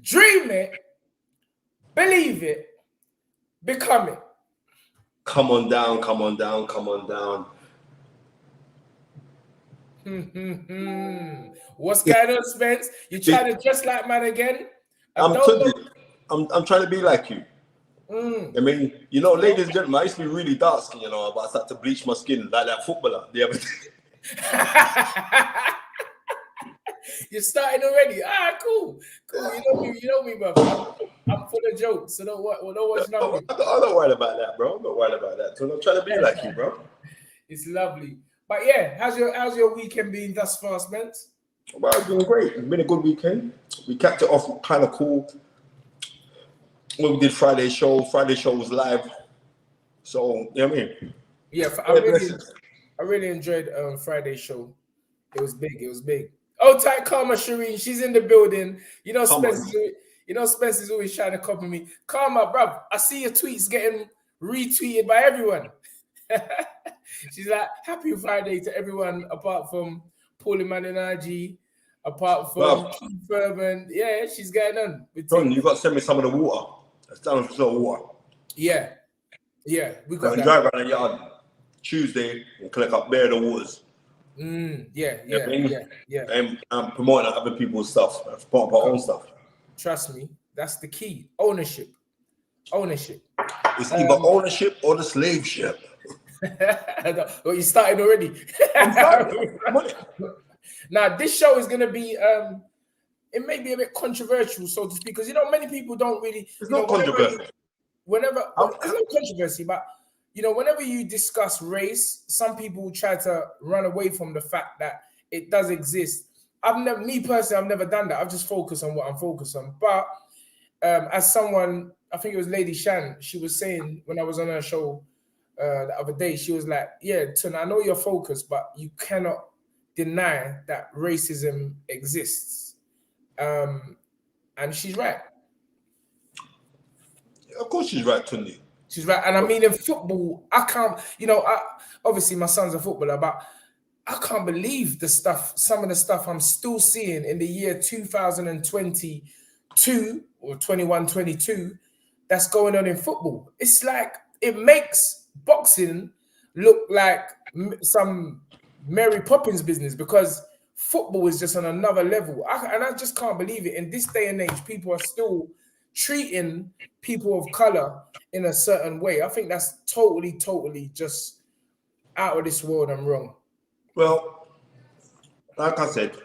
Dream it, believe it, become it. Come on down, come on down, come on down. What's going on, Spence? You trying to dress like man again? I'm trying to be like you. I mean, you know, ladies and gentlemen, I used to be really dark skin, you know, but I started to bleach my skin like that footballer the other day. You're starting already. Cool. You know me, brother. I'm full of jokes, so don't watch nothing. I'm not worried about that, bro. I'm not worried about that. So I'm trying to be like you, bro. It's lovely. But yeah, how's your weekend been thus far, Spence? Well, it's been great. It's been a good weekend. We capped it off kind of cool. When we did Friday show was live. So, you know what I mean? Yeah, I really enjoyed Friday's show. It was big. Oh, tight Karma Shireen, she's in the building. You know, Spence is always trying to copy me. Karma, bruv, I see your tweets getting retweeted by everyone. She's like, happy Friday to everyone apart from Paulie Man and IG, apart from Keith Urban. Yeah, she's going on. John, you got to send me some of the water. It's down for some water. Yeah, we got that. Drive around the yard Tuesday and collect up bare the waters. Yeah. And I'm promoting other people's stuff. I'm promoting our own stuff. Trust me, that's the key. Ownership. It's either ownership or the slave ship. Well, you started already. Now, this show is going to be, it may be a bit controversial, so to speak, because, you know, many people don't really... It's not controversial. It's not controversy, but, you know, whenever you discuss race, some people try to run away from the fact that it does exist. I've never done that. I've just focused on what I'm focused on. But as someone, I think it was Lady Shan, she was saying when I was on her show the other day, she was like, yeah, Tun, I know you're focused, but you cannot deny that racism exists. And she's right. Of course she's right, Tunde. She's right. And I mean, in football, I can't, you know, obviously my son's a footballer, but I can't believe some of the stuff I'm still seeing in the year 2022 or 21-22 that's going on in football. It's like, it makes boxing look like some Mary Poppins business because football is just on another level. And I just can't believe it. In this day and age, people are still treating people of color in a certain way. I think that's totally just out of this world and wrong. Well, like I said,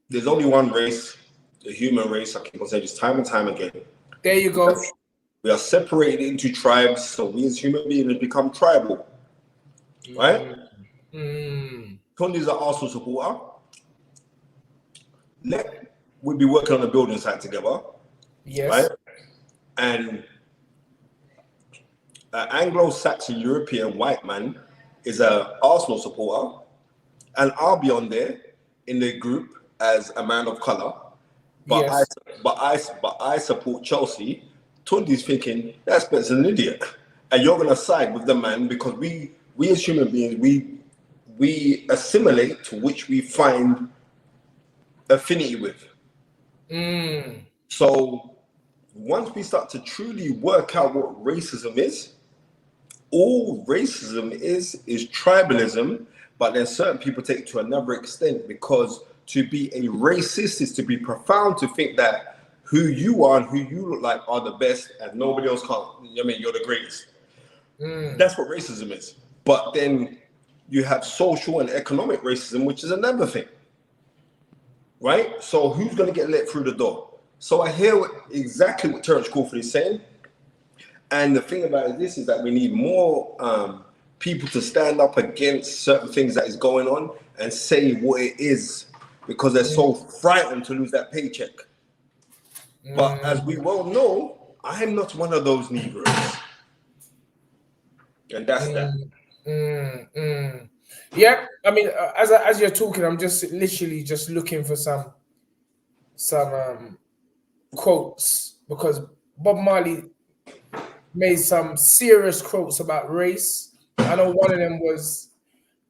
there's only one race, the human race. I keep on saying this time and time again. There you go. We are separated into tribes, so we as human beings become tribal, right? Tunde's an Arsenal supporter. We'll be working on a building site together, yes, right? And an Anglo-Saxon European white man is an Arsenal supporter, and I'll be on there in the group as a man of color. But yes. I support Chelsea. Tunde's thinking that Spencer's an idiot, and you're gonna side with the man because we as human beings we assimilate to which we find affinity with. So once we start to truly work out what racism is, all racism is tribalism, but then certain people take it to another extent because to be a racist is to be profound, to think that who you are and who you look like are the best and nobody else can't. I mean, you're the greatest. That's what racism is. But then you have social and economic racism, which is another thing, right? So who's going to get let through the door? So I hear exactly what Terence Crawford is saying. And the thing about it is that we need more people to stand up against certain things that is going on and say what it is because they're so frightened to lose that paycheck. But as we well know, I'm not one of those Negroes. And that's that. Yeah, I mean, as you're talking, I'm just literally just looking for some quotes because Bob Marley made some serious quotes about race. I know one of them was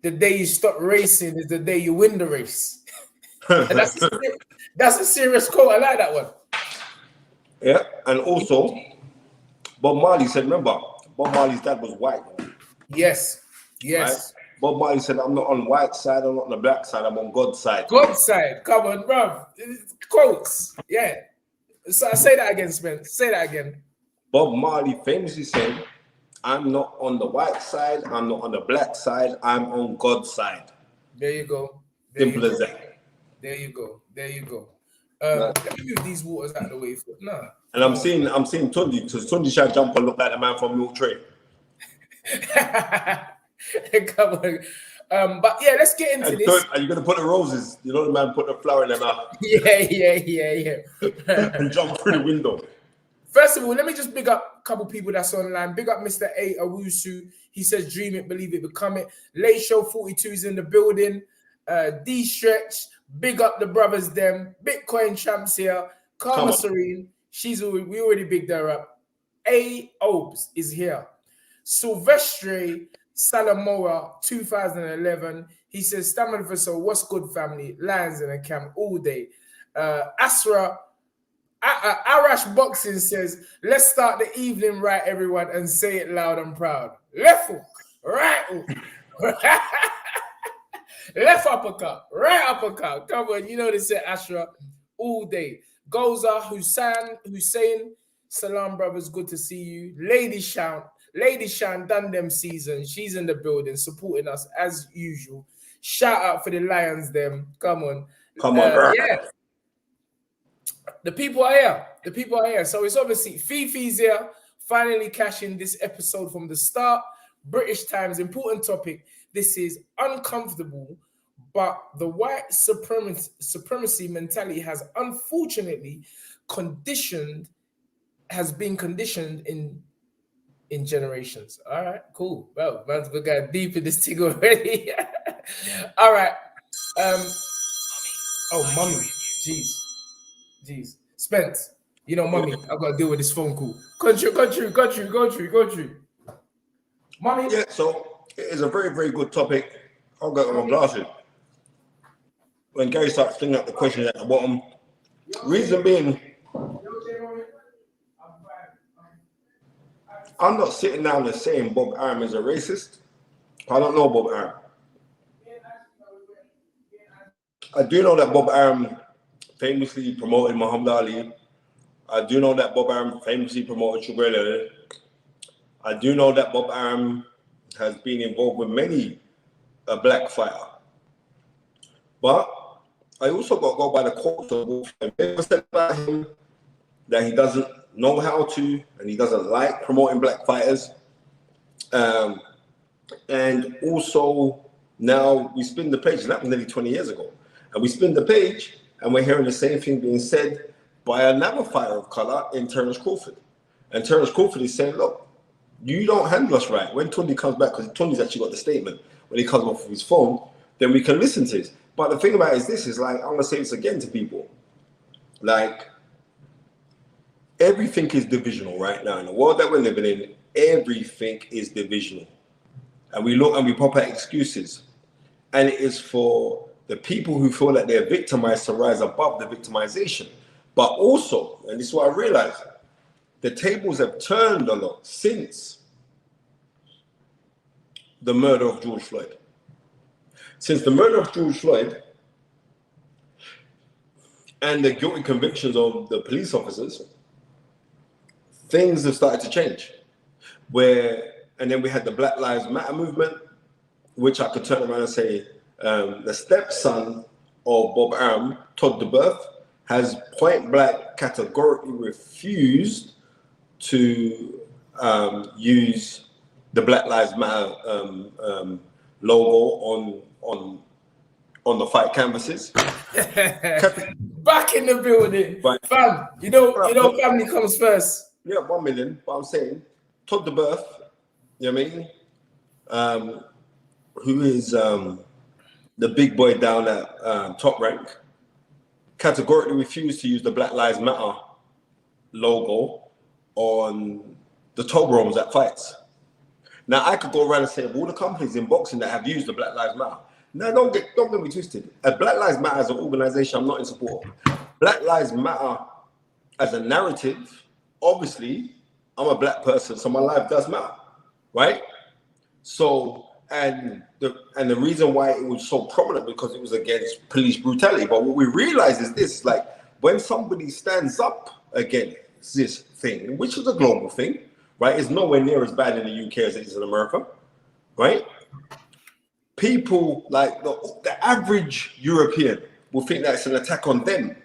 the day you stop racing is the day you win the race. And that's a serious quote. I like that one. Yeah, and also Bob Marley said, remember, Bob Marley's dad was white. Yes, yes. Right? Bob Marley said, I'm not on white side, I'm not on the black side, I'm on God's side. God's side. Come on, bro. Quotes. Yeah. So I say that again, Spence. Say that again. Bob Marley famously said, I'm not on the white side, I'm not on the black side, I'm on God's side. There you go. Simple as that. There you go. There you go. Let me move these waters out of the way. And I'm seeing Tunde, because Tunde should jump and look like the man from Milk Tray. Come on. But yeah, let's get into this. Are you gonna put the roses? You know the man put the flower in their mouth. Yeah. And jump through the window. First of all, let me just big up a couple people that's online. Big up Mr. A. Awusu. He says, dream it, believe it, become it. Late Show 42 is in the building. D-Stretch. Big up the brothers them. Bitcoin champs here. Karma Serene. We already bigged her up. A. Obes is here. Silvestre Salamora 2011. He says, Stamina for Soul, what's good, family? Lions in a camp all day. Arash Boxing says, let's start the evening right, everyone, and say it loud and proud. Left hook, right hook. Left uppercut, right uppercut. Come on, you know they say Ashra all day. Goza Hussein, salam brothers, good to see you. Lady Shan done them season. She's in the building, supporting us as usual. Shout out for the Lions, them. Come on, bro. Yeah. The people are here. So it's obviously Fifi's here, finally cashing this episode from the start. British Times, important topic. This is uncomfortable, but the white supremacy mentality has unfortunately been conditioned in generations. All right, cool. Well, man's got deep in this thing already. All right. Mommy. Jeez. Spence, you know, mommy, I've got to deal with this phone call. Go through. Mommy. Yeah, so it is a very, very good topic. I'll go with my glasses. When Gary starts flinging up the question at the bottom, reason being, I'm not sitting down and saying Bob Arum is a racist. I don't know Bob Arum. I do know that Bob Arum famously promoted Muhammad Ali. I do know that Bob Arum famously promoted Sugar Ray. I do know that Bob Arum has been involved with many a black fighter. But I also got to go by the quotes of Wolf. I never said about him that he doesn't know how to and he doesn't like promoting black fighters. And also now we spin the page, and that was nearly 20 years ago. And we spin the page and we're hearing the same thing being said by another fighter of color in Terence Crawford. And Terence Crawford is saying, look, you don't handle us right. When Tunde comes back, because Tunde's actually got the statement, when he comes off of his phone, then we can listen to this. But the thing about it is this, is like, I'm going to say this again to people. Like, everything is divisional right now. In the world that we're living in, everything is divisional. And we look and we pop out excuses. And it is for the people who feel that they're victimized to rise above the victimization. But also, and this is what I realized, the tables have turned a lot since the murder of George Floyd. Since the murder of George Floyd and the guilty convictions of the police officers, things have started to change. And then we had the Black Lives Matter movement, which I could turn around and say, the stepson of Bob Arum, TUNDE, has point blank categorically refused to use the Black Lives Matter logo on the fight canvases. Back in the building, right. Fam. You know, family comes first. Yeah, 1 million. But I'm saying, TUNDE, you know what I mean? Who is the big boy down at Top Rank, categorically refused to use the Black Lives Matter logo on the Toblerones at fights. Now I could go around and say of all the companies in boxing that have used the Black Lives Matter. Now don't get me twisted. Black Lives Matter as an organization, I'm not in support of. Black Lives Matter as a narrative, obviously, I'm a black person, so my life does matter, right? So, and the reason why it was so prominent because it was against police brutality. But what we realize is this: like when somebody stands up against this thing, which is a global thing, right? It's nowhere near as bad in the UK as it is in America, right? People like the average European will think that it's an attack on them.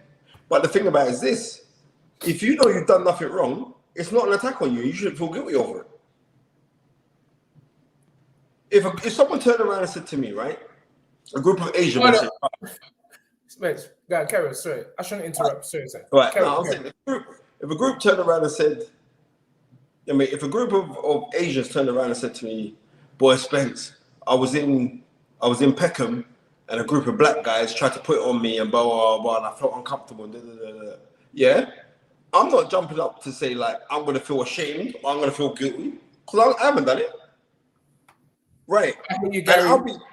But the thing about it is this: if you know you've done nothing wrong, it's not an attack on you. You shouldn't feel guilty over it. If someone turned around and said to me, right, a group of Asian men, Wait, carry on. Sorry, I shouldn't interrupt. Sorry. Right, no, I'm saying if a group turned around and said, I mean, if a group of Asians turned around and said to me, "Boy, Spence, I was in Peckham, and a group of black guys tried to put it on me and blah blah blah, and I felt uncomfortable." Yeah, I'm not jumping up to say like I'm gonna feel ashamed or I'm gonna feel guilty because I haven't done it. Right, and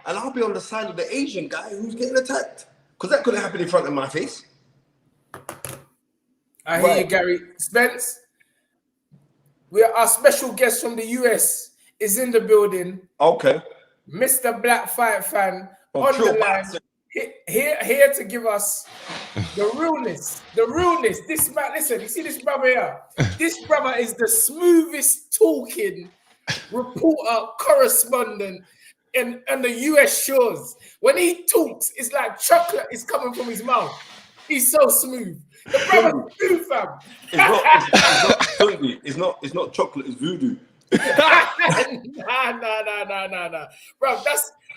I'll be on the side of the Asian guy who's getting attacked because that could have happened in front of my face. I hear you, Gary. Spence, our special guest from the US is in the building. Okay, Mr. Black Fight Fan on the line, here to give us the realness. This man, listen, you see this brother here? This brother is the smoothest talking reporter, correspondent in the US shores. When he talks, it's like chocolate is coming from his mouth. He's so smooth. The brother's smooth, fam. It's not chocolate, it's voodoo. Nah. Bro,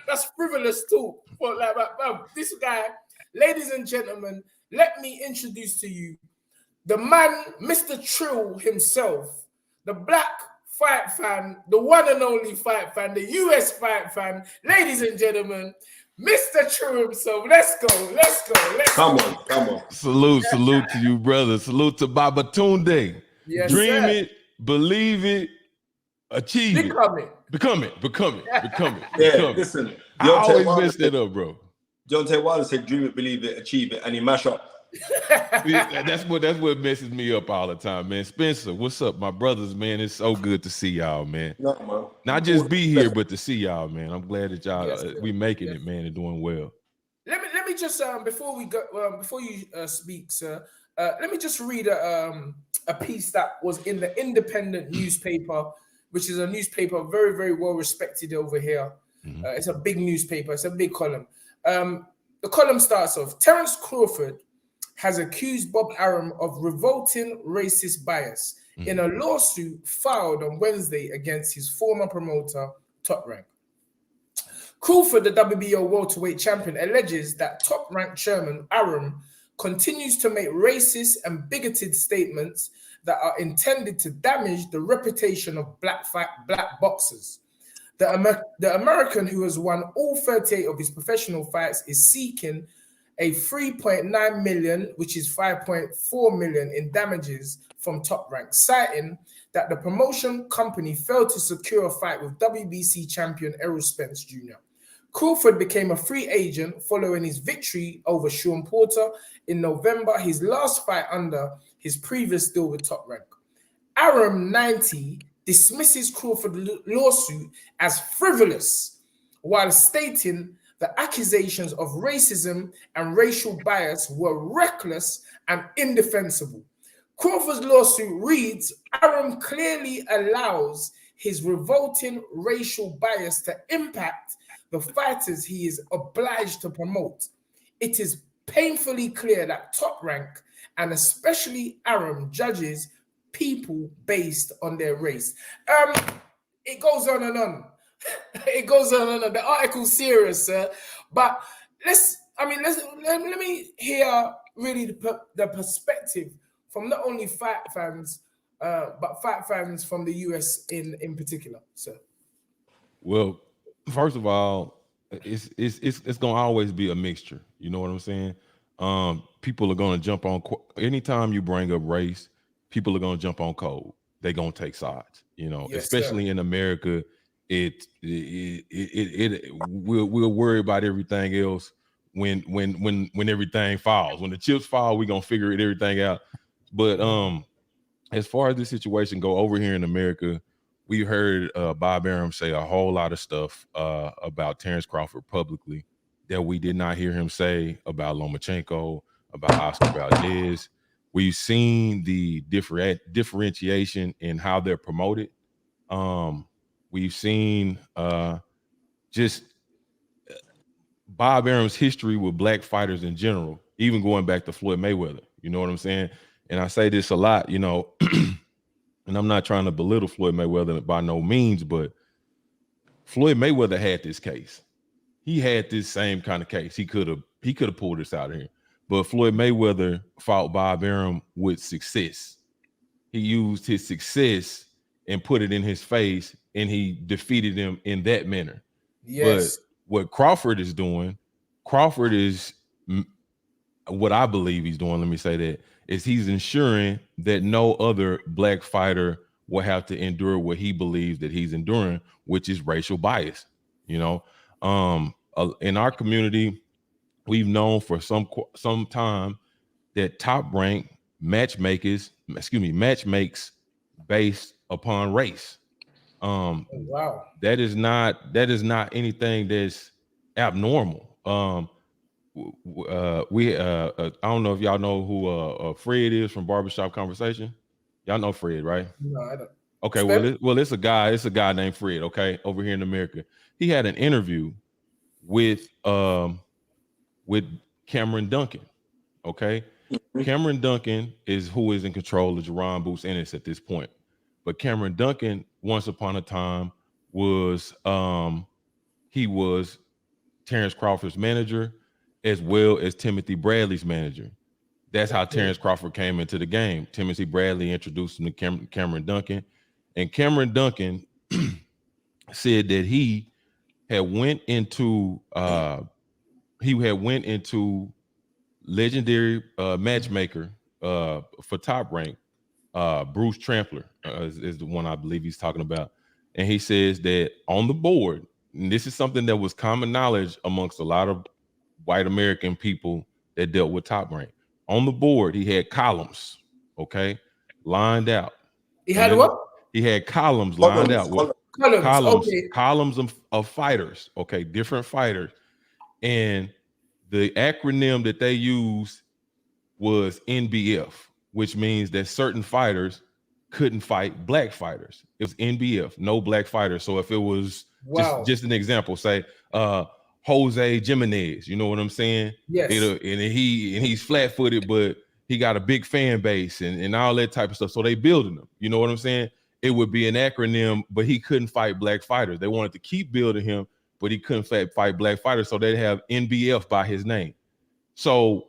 that's frivolous talk. But like, bro, this guy, ladies and gentlemen, let me introduce to you the man, Mr. Trill himself, the Black Fight Fan, the one and only Fight Fan, the US Fight Fan. Ladies and gentlemen, Mr. Trill himself. Let's go. Come on. Salute to you, brother. Salute to Baba Tunde. Yes, Dream sir. it, believe it, achieve it. Become it. Yeah, listen. I always mess that up, bro. Deontay Wilder said, "Dream it, believe it, achieve it," and he mash up. That's what messes me up all the time, man. Spencer, what's up, my brothers, man? It's so good to see y'all, man. No, man. Not just be here, but to see y'all, man. I'm glad that y'all we making it, man, and doing well. Let me just before you speak, sir. Let me just read a piece that was in the Independent newspaper, which is a newspaper very, very well respected over here. Mm-hmm. It's a big newspaper. It's a big column. The column starts off: Terence Crawford has accused Bob Arum of revolting racist bias in a lawsuit filed on Wednesday against his former promoter, Top Rank. Crawford, the WBO welterweight champion, alleges that Top Rank chairman Arum continues to make racist and bigoted statements that are intended to damage the reputation of black boxers. The American, who has won all 38 of his professional fights, is seeking a 3.9 million, which is 5.4 million in damages from Top Rank, citing that the promotion company failed to secure a fight with WBC champion Errol Spence Jr. Crawford became a free agent following his victory over Sean Porter in November, his last fight under his previous deal with Top Rank. Arum 90 dismisses Crawford's lawsuit as frivolous, while stating the accusations of racism and racial bias were reckless and indefensible. Crawford's lawsuit reads, Arum clearly allows his revolting racial bias to impact the fighters he is obliged to promote. It is painfully clear that Top Rank, and especially Arum, judges people based on their race. It goes on and on. It goes on and on. The article's serious, sir. But let me hear really the perspective from not only fight fans, but fight fans from the US in particular, sir. Well, first of all, it's gonna always be a mixture. You know what I'm saying? People are gonna jump on anytime you bring up race. People are gonna jump on code. They're gonna take sides. You know, yes, especially in America. we'll worry about everything else when everything falls. When the chips fall, we're gonna figure everything out. But as far as this situation go over here in America, we heard Bob Arum say a whole lot of stuff about Terence Crawford publicly that we did not hear him say about Lomachenko, about Oscar Valdez. We've seen the differentiation in how they're promoted. We've seen just Bob Arum's history with black fighters in general, even going back to Floyd Mayweather. You know what I'm saying? And I say this a lot, you know, and I'm not trying to belittle Floyd Mayweather by no means, but Floyd Mayweather had this case. He had this same kind of case. He could have pulled this out of here. But Floyd Mayweather fought Bob Arum with success. He used his success and put it in his face, and he defeated him in that manner. Yes. But what Crawford is doing, Crawford is what I believe he's doing. Let me say that is he's ensuring that no other black fighter will have to endure what he believes that he's enduring, which is racial bias. You know, in our community, we've known for some time that Top Rank matchmakes based upon race. Wow. That is not anything that's abnormal. I don't know if y'all know who Fred is from Barbershop Conversation. Y'all know Fred, right? No, I don't. Okay, it's a guy named Fred, okay, over here in America. He had an interview with Cameron Duncan. Okay. Cameron Duncan is who is in control of Jerron Boots Ennis at this point. But Cameron Duncan, once upon a time, was he was Terence Crawford's manager as well as Timothy Bradley's manager. That's how Terence Crawford came into the game. Timothy Bradley introduced him to Cameron Duncan, and Cameron Duncan said that he had went into legendary matchmaker for Top Rank, Bruce Trampler is the one I believe he's talking about. And he says that on the board, and this is something that was common knowledge amongst a lot of white American people that dealt with Top Rank. On the board, he had columns, okay, lined out. He had what? He had columns lined out with columns of fighters, okay, different fighters. And the acronym that they used was NBF, which means that certain fighters couldn't fight black fighters. It was NBF, no black fighters. So if it was just an example, say Jose Jimenez, you know what I'm saying? Yes. And he's flat-footed, but he got a big fan base and all that type of stuff. So they building him, you know what I'm saying? It would be an acronym, but he couldn't fight black fighters. They wanted to keep building him, but he couldn't fight black fighters. So they'd have NBF by his name. So,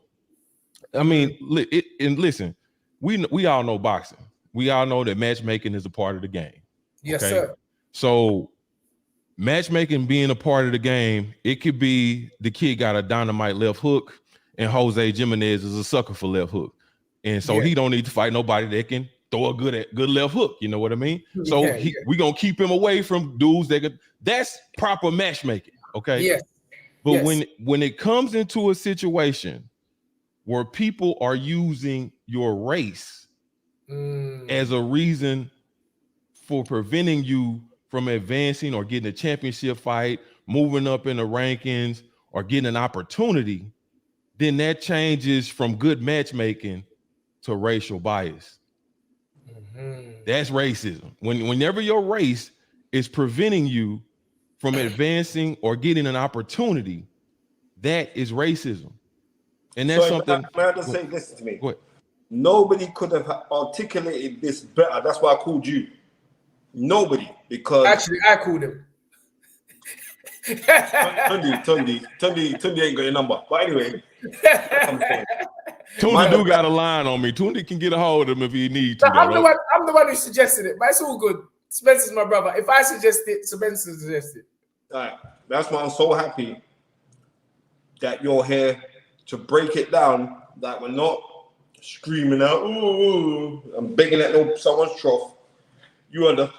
I mean, listen, we all know boxing. We all know that matchmaking is a part of the game. Yes, sir. So matchmaking being a part of the game, it could be the kid got a dynamite left hook and Jose Jimenez is a sucker for left hook. And so he don't need to fight nobody that can throw a good left hook. You know what I mean? So we gonna keep him away from dudes that could. That's proper matchmaking. Okay. Yes. But when it comes into a situation where people are using your race as a reason for preventing you from advancing or getting a championship fight, moving up in the rankings, or getting an opportunity, then that changes from good matchmaking to racial bias. That's racism. Whenever your race is preventing you from advancing or getting an opportunity, that is racism. And that's something. May I just say, listen to me. Nobody could have articulated this better. That's why I called you. Nobody, because actually I called him. Tunde ain't got your number. But anyway, Tunde do got a line on me. Tunde can get a hold of him if he needs to. I'm the one who suggested it, but it's all good. Spencer's my brother. If I suggest it, Spencer suggests it. All right. That's why I'm so happy that you're here to break it down. That we're not screaming out, ooh, I'm begging at someone's trough. You are the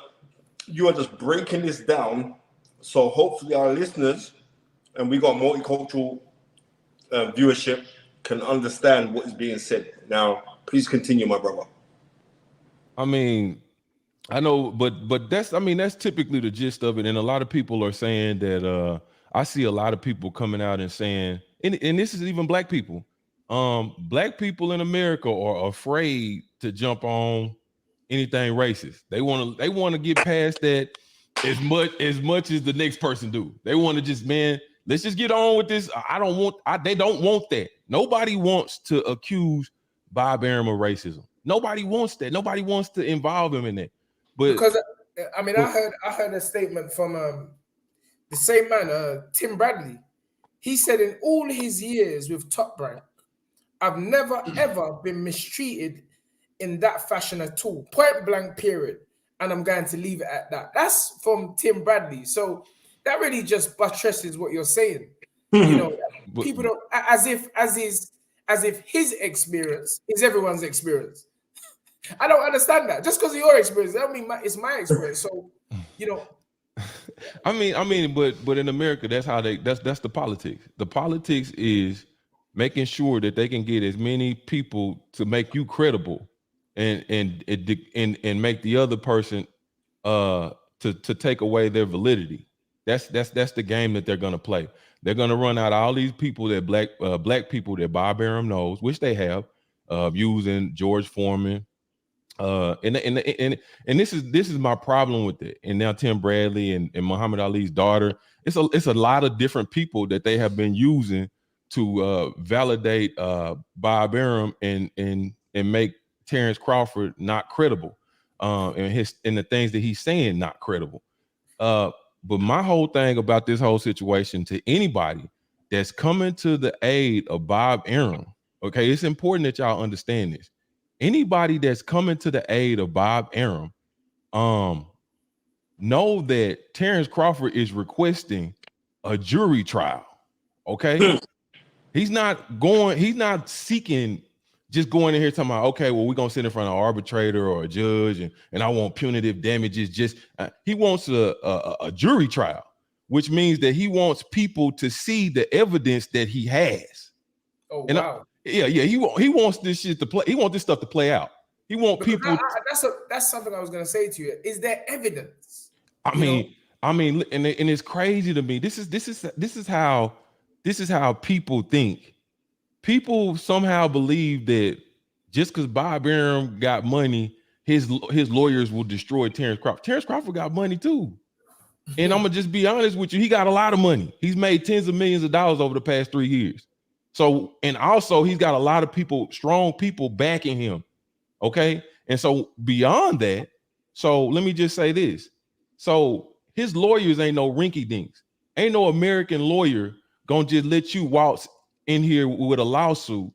you are just breaking this down. So hopefully our listeners, and we got multicultural viewership, can understand what is being said. Now, please continue, my brother. I mean, I know, but that's, I mean, that's typically the gist of it. And a lot of people are saying that I see a lot of people coming out and saying, and this is even black people. Black people in America are afraid to jump on anything racist. They want to get past that as much as the next person do. They want to just, man, let's just get on with this. They don't want that. Nobody wants to accuse Bob Arum of racism. Nobody wants that. Nobody wants to involve him in that. But because I mean, I heard a statement from the same man, Tim Bradley. He said, in all his years with Top Rank, I've never ever been mistreated in that fashion at all. Point blank, period. And I'm going to leave it at that. That's from Tim Bradley. So that really just buttresses what you're saying. You know, people don't, as if his experience is everyone's experience. I don't understand that. Just because of your experience, that don't mean it's my experience. So, you know. I mean, but in America, that's how that's the politics. The politics is making sure that they can get as many people to make you credible, and make the other person to take away their validity. That's the game that they're gonna play. They're gonna run out all these people that black people that Bob Arum knows, which they have, using George Foreman. And this is my problem with it. And now Tim Bradley and Muhammad Ali's daughter, it's a lot of different people that they have been using to validate Bob Arum and make Terence Crawford not credible, and the things that he's saying not credible. But my whole thing about this whole situation, to anybody that's coming to the aid of Bob Arum, okay, it's important that y'all understand this. Anybody that's coming to the aid of Bob Arum, know that Terence Crawford is requesting a jury trial. Okay, he's not seeking, just going in here talking about, okay, well, we're gonna sit in front of an arbitrator or a judge, and I want punitive damages. Just he wants a jury trial, which means that he wants people to see the evidence that he has. Oh, and wow. He wants this shit to play. He wants this stuff to play out. He wants people. That's something I was gonna say to you. Is there evidence? I mean, and it's crazy to me. This is how people think. People somehow believe that just because Bob Arum got money, his lawyers will destroy Terence Crawford. Terence Crawford got money too. And I'm gonna just be honest with you, he got a lot of money. He's made tens of millions of dollars over the past 3 years. So, and also he's got a lot of people, strong people backing him. Okay. And so beyond that, so let me just say this. So his lawyers ain't no rinky dinks. Ain't no American lawyer gonna just let you waltz in here with a lawsuit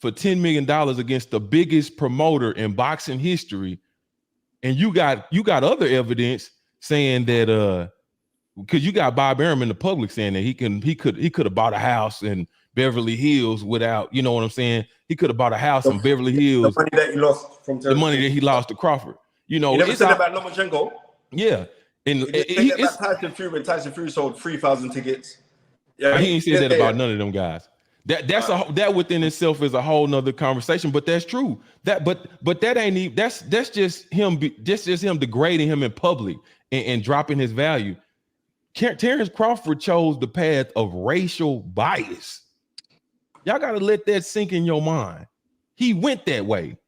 for $10 million against the biggest promoter in boxing history. And you got other evidence saying that because you got Bob Arum in the public saying that he could have bought a house in Beverly Hills without, you know what I'm saying? He could have bought a house in Beverly Hills. The money that he lost from the money that he lost to Crawford. You know, you never said about Lomachenko. Yeah. And it's Tyson Fury sold 3,000 tickets. Yeah, he ain't said that about none of them guys. That within itself is a whole nother conversation, but that's true. But that ain't even, that's just him degrading him in public and dropping his value. Terence Crawford chose the path of racial bias. Y'all got to let that sink in your mind. He went that way.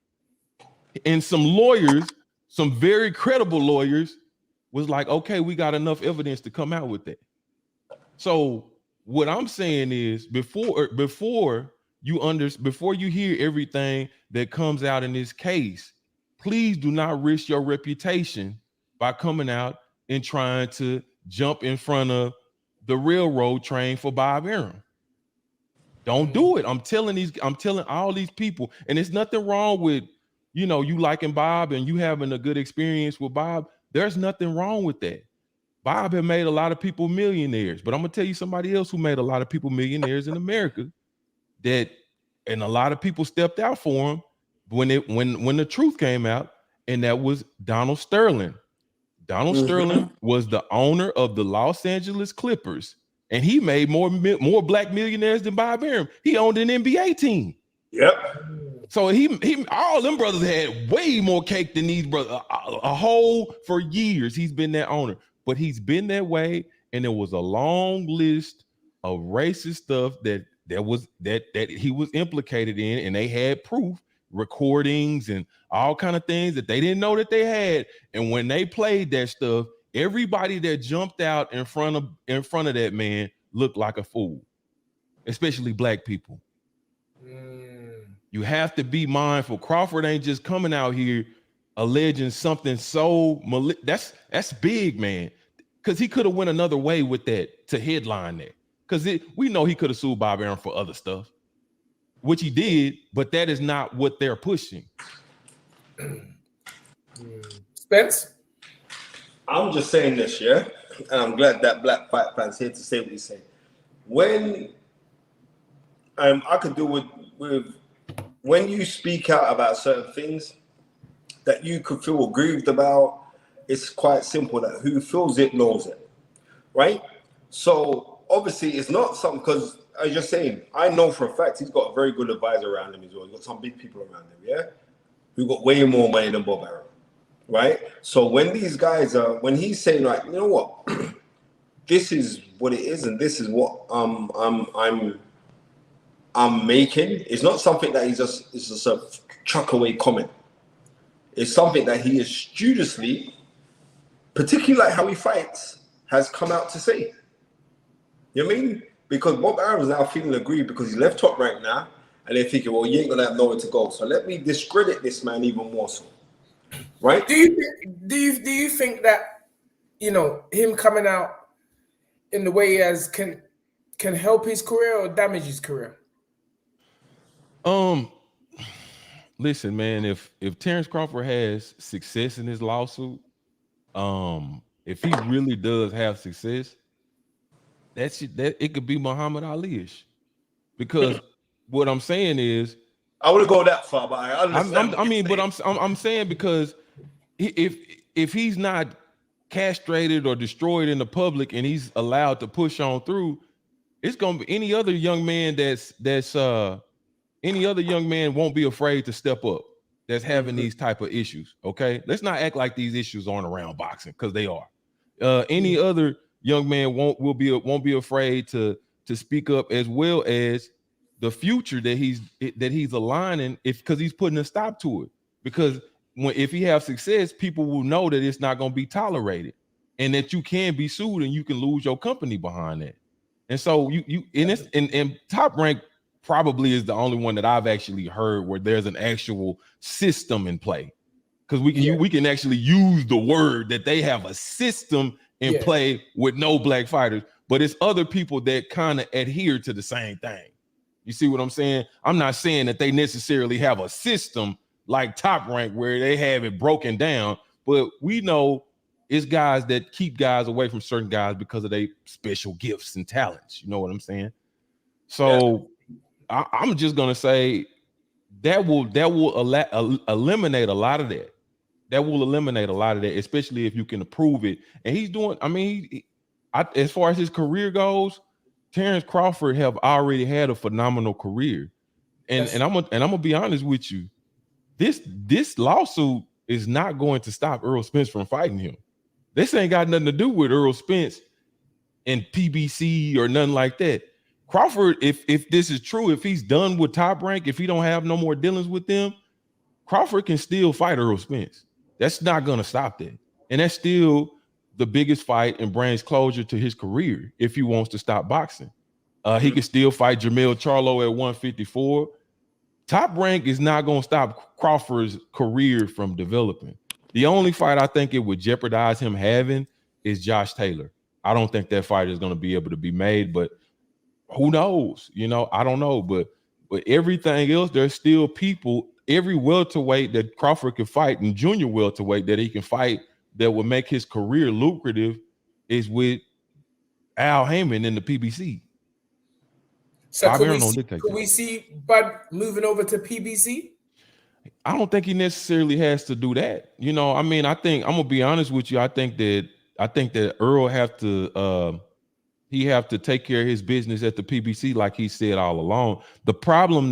And some lawyers, some very credible lawyers, was like, okay, we got enough evidence to come out with that. So what I'm saying is, before you hear everything that comes out in this case, please do not risk your reputation by coming out and trying to jump in front of the railroad train for Bob Arum. Don't do it. I'm telling all these people, and it's nothing wrong with, you know, you liking Bob and you having a good experience with Bob. There's nothing wrong with that. Bob had made a lot of people millionaires, but I'm gonna tell you somebody else who made a lot of people millionaires in America, and a lot of people stepped out for him when the truth came out, and that was Donald Sterling. Donald Sterling was the owner of the Los Angeles Clippers, and he made more black millionaires than Bob Arum. He owned an NBA team. Yep. So he all them brothers had way more cake than these brothers. A whole for years he's been that owner, but he's been that way, and there was a long list of racist stuff that he was implicated in, and they had proof, recordings and all kind of things that they didn't know that they had. And when they played that stuff, everybody that jumped out in front of that man looked like a fool, especially black people. You have to be mindful. Crawford ain't just coming out here alleging something so that's big, man. Because he could have went another way with that to headline that. Because we know he could have sued Bob Arum for other stuff, which he did, but that is not what they're pushing. Spence? I'm just saying this, yeah? And I'm glad that Black Fight Fan's here to say what he's saying. When I could do with when you speak out about certain things that you could feel aggrieved about, it's quite simple that who feels it knows it, right? So obviously it's not something, because I was just saying, I know for a fact he's got a very good advisor around him as well. He's got some big people around him, yeah? Who got way more money than Bob Arum, right? So when these guys when he's saying like, you know what, this is what it is and this is what I'm making, it's not something that it's just a chuck away comment. It's something that he is studiously, particularly like how he fights, has come out to say. You know what I mean? Because Bob Arum is now feeling aggrieved because he's left Top Rank now, and they're thinking, well, you ain't gonna have nowhere to go. So let me discredit this man even more so. Right? Do you think that, you know, him coming out in the way he has can help his career or damage his career? Listen, man, if Terence Crawford has success in his lawsuit, if he really does have success, that it could be Muhammad Ali-ish. Because what I'm saying is, I wouldn't go that far, but I understand. I'm saying because if he's not castrated or destroyed in the public and he's allowed to push on through, it's gonna be any other young man any other young man won't be afraid to step up that's having these type of issues. Okay, let's not act like these issues aren't around boxing, because they are. Any other young man won't be afraid to speak up, as well as the future that he's aligning, because he's putting a stop to it. Because if he has success, people will know that it's not going to be tolerated, and that you can be sued and you can lose your company behind that. And so and Top Rank probably is the only one that I've actually heard where there's an actual system in play, because we can actually use the word that they have a system in play with no black fighters. But it's other people that kind of adhere to the same thing. You see what I'm saying? I'm not saying that they necessarily have a system like Top Rank where they have it broken down, but we know it's guys that keep guys away from certain guys because of their special gifts and talents. You know what I'm saying? So I'm just gonna say that will eliminate a lot of that. That will eliminate a lot of that, especially if you can approve it. And he's doing. I mean, as far as his career goes, Terence Crawford have already had a phenomenal career. And I'm gonna be honest with you. This lawsuit is not going to stop Errol Spence from fighting him. This ain't got nothing to do with Errol Spence and PBC or nothing like that. Crawford, if this is true, if he's done with Top Rank, if he don't have no more dealings with them, Crawford can still fight Errol Spence. That's not going to stop that. And that's still the biggest fight and brings closure to his career if he wants to stop boxing. He can still fight Jermell Charlo at 154. Top Rank is not going to stop Crawford's career from developing. The only fight I think it would jeopardize him having is Josh Taylor. I don't think that fight is going to be able to be made, but who knows? You know, I don't know. But everything else, there's still people, every welterweight that Crawford can fight and junior welterweight that he can fight that will make his career lucrative is with Al Heyman in the PBC. So could we see Bud moving over to PBC? I don't think he necessarily has to do that. You know, I mean, I think I'm gonna be honest with you. I think that Earl he have to take care of his business at the PBC, like he said all along. The problem,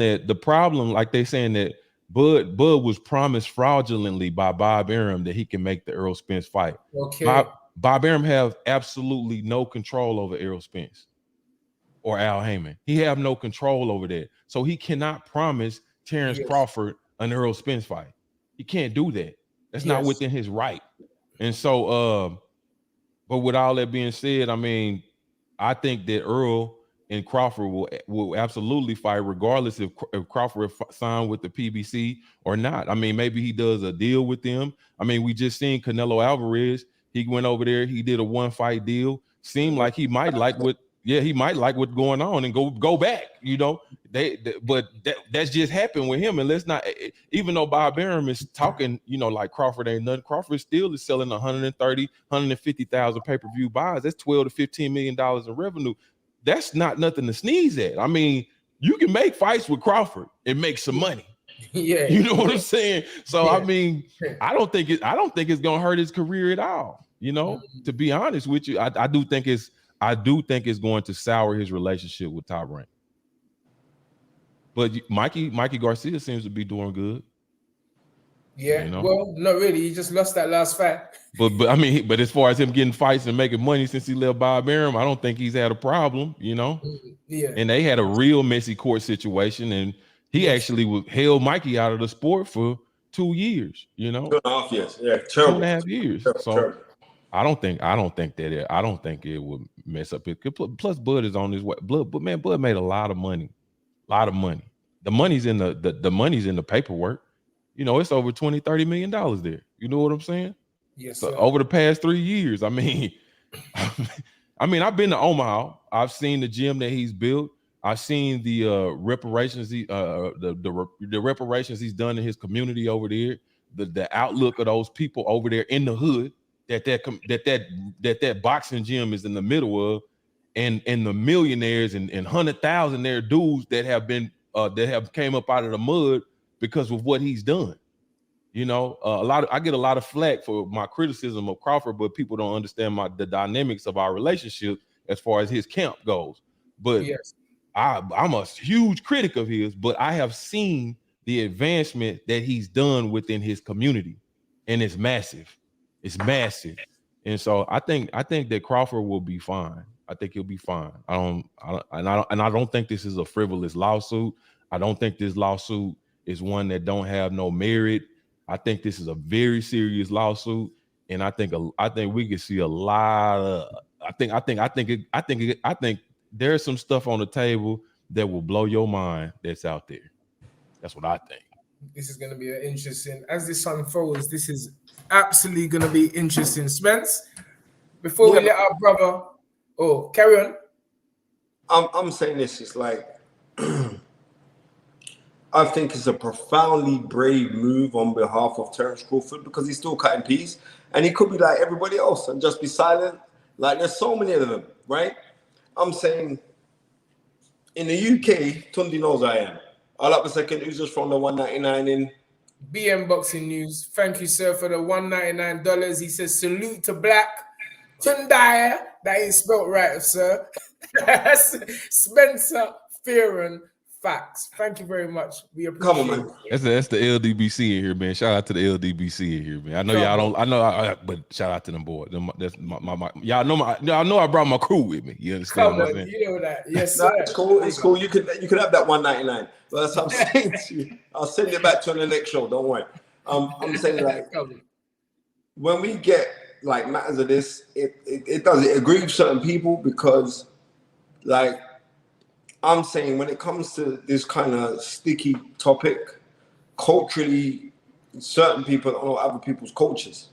like they saying that Bud was promised fraudulently by Bob Arum that he can make the Errol Spence fight. Okay. Bob Arum have absolutely no control over Errol Spence or Al Heyman. He have no control over that. So he cannot promise Terence Crawford an Errol Spence fight. He can't do that. That's not within his right. And so, but with all that being said, I mean, I think that Earl and Crawford will absolutely fight regardless if Crawford signed with the PBC or not. I mean, maybe he does a deal with them. I mean, we just seen Canelo Alvarez. He went over there. He did a 1-fight deal. Seemed like he might like what's going on and go back. You know, but that's just happened with him. And let's not, even though Bob Arum is talking, you know, like Crawford ain't nothing. Crawford still is selling 130, 150,000 pay-per-view buys. That's $12 to $15 million in revenue. That's not nothing to sneeze at. I mean, you can make fights with Crawford and make some money. Yeah, you know what I'm saying? So I mean, I don't think it's gonna hurt his career at all. You know, to be honest with you, I do think it's going to sour his relationship with Top Rank. But Mikey Garcia seems to be doing good. Yeah, you know? Well, not really. He just lost that last fight. But I mean, but as far as him getting fights and making money since he left Bob Arum, I don't think he's had a problem, you know? Yeah. And they had a real messy court situation, and he actually held Mikey out of the sport for 2 years, you know? 2.5 years. Yeah, terrible. 2.5 years. Terrible. I don't think it would mess up it. Plus, Bud is on his way. Bud made a lot of money. The money's in the paperwork. You know, it's over $20-30 million there. You know what I'm saying? Yes. So over the past 3 years, I mean, I've been to Omaha. I've seen the gym that he's built. I've seen the reparations the reparations he's done in his community over there. The outlook of those people over there in the hood that boxing gym is in the middle of, and the millionaires and 100,000 dudes that have came up out of the mud because of what he's done. You know, I get a lot of flack for my criticism of Crawford, but people don't understand the dynamics of our relationship as far as his camp goes. But I'm a huge critic of his, but I have seen the advancement that he's done within his community, and it's massive. It's massive. And so I think that Crawford will be fine. I think he'll be fine. I don't think this is a frivolous lawsuit. I don't think this lawsuit is one that don't have no merit. I think this is a very serious lawsuit, and I think we could see a lot of. I think there's some stuff on the table that will blow your mind that's out there. That's what I think. This is going to be an interesting. As this unfolds, this is absolutely going to be interesting. Spence, before we let our brother, carry on. I'm saying this is like. I think it's a profoundly brave move on behalf of Terence Crawford, because he's still cutting peas, and he could be like everybody else and just be silent. Like, there's so many of them, right? I'm saying in the UK, TUNDE knows I am. I'll up a second. Who's just from the 199 in BM Boxing News? Thank you, sir, for the $199. He says salute to Black TUNDE. That ain't spelled right, sir. Spencer FEARON. Facts. Thank you very much. We appreciate it. Come on, man. That's the LDBC in here, man. Shout out to the LDBC in here, man. I know y'all don't. I know, but shout out to them boys. That's my y'all know I brought my crew with me. You understand what I'm saying? You know that. Yes, sir. It's cool. It's cool. You could have that 199. That's what I'm saying to you. I'll send it back to you on the next show. Don't worry. I'm saying, like, when we get like matters of this, it does aggrieve certain people, because, like, I'm saying when it comes to this kind of sticky topic, culturally, certain people don't know other people's cultures.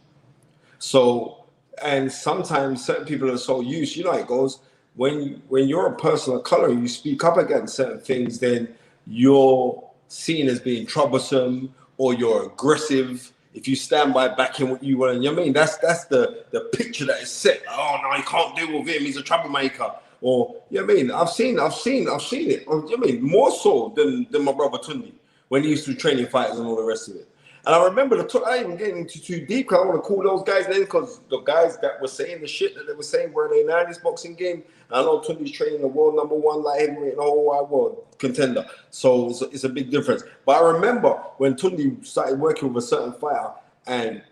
So, and sometimes certain people are so used, you know how it goes, when you're a person of color and you speak up against certain things, then you're seen as being troublesome, or you're aggressive if you stand by backing what you want. And you know what I mean? That's the picture that is set. Oh no, you can't deal with him, he's a troublemaker. Or, you know what I mean? I've seen it. You know what I mean? More so than my brother TUNDE. when he used to training fighters and all the rest of it. And I remember I ain't even getting into too deep because I want to call those guys names because the guys that were saying the shit that they were saying were they now in this boxing game. And I know Tunde's training the world #1 light heavyweight in the whole wide world contender. So it's a big difference. But I remember when Tunde started working with a certain fighter and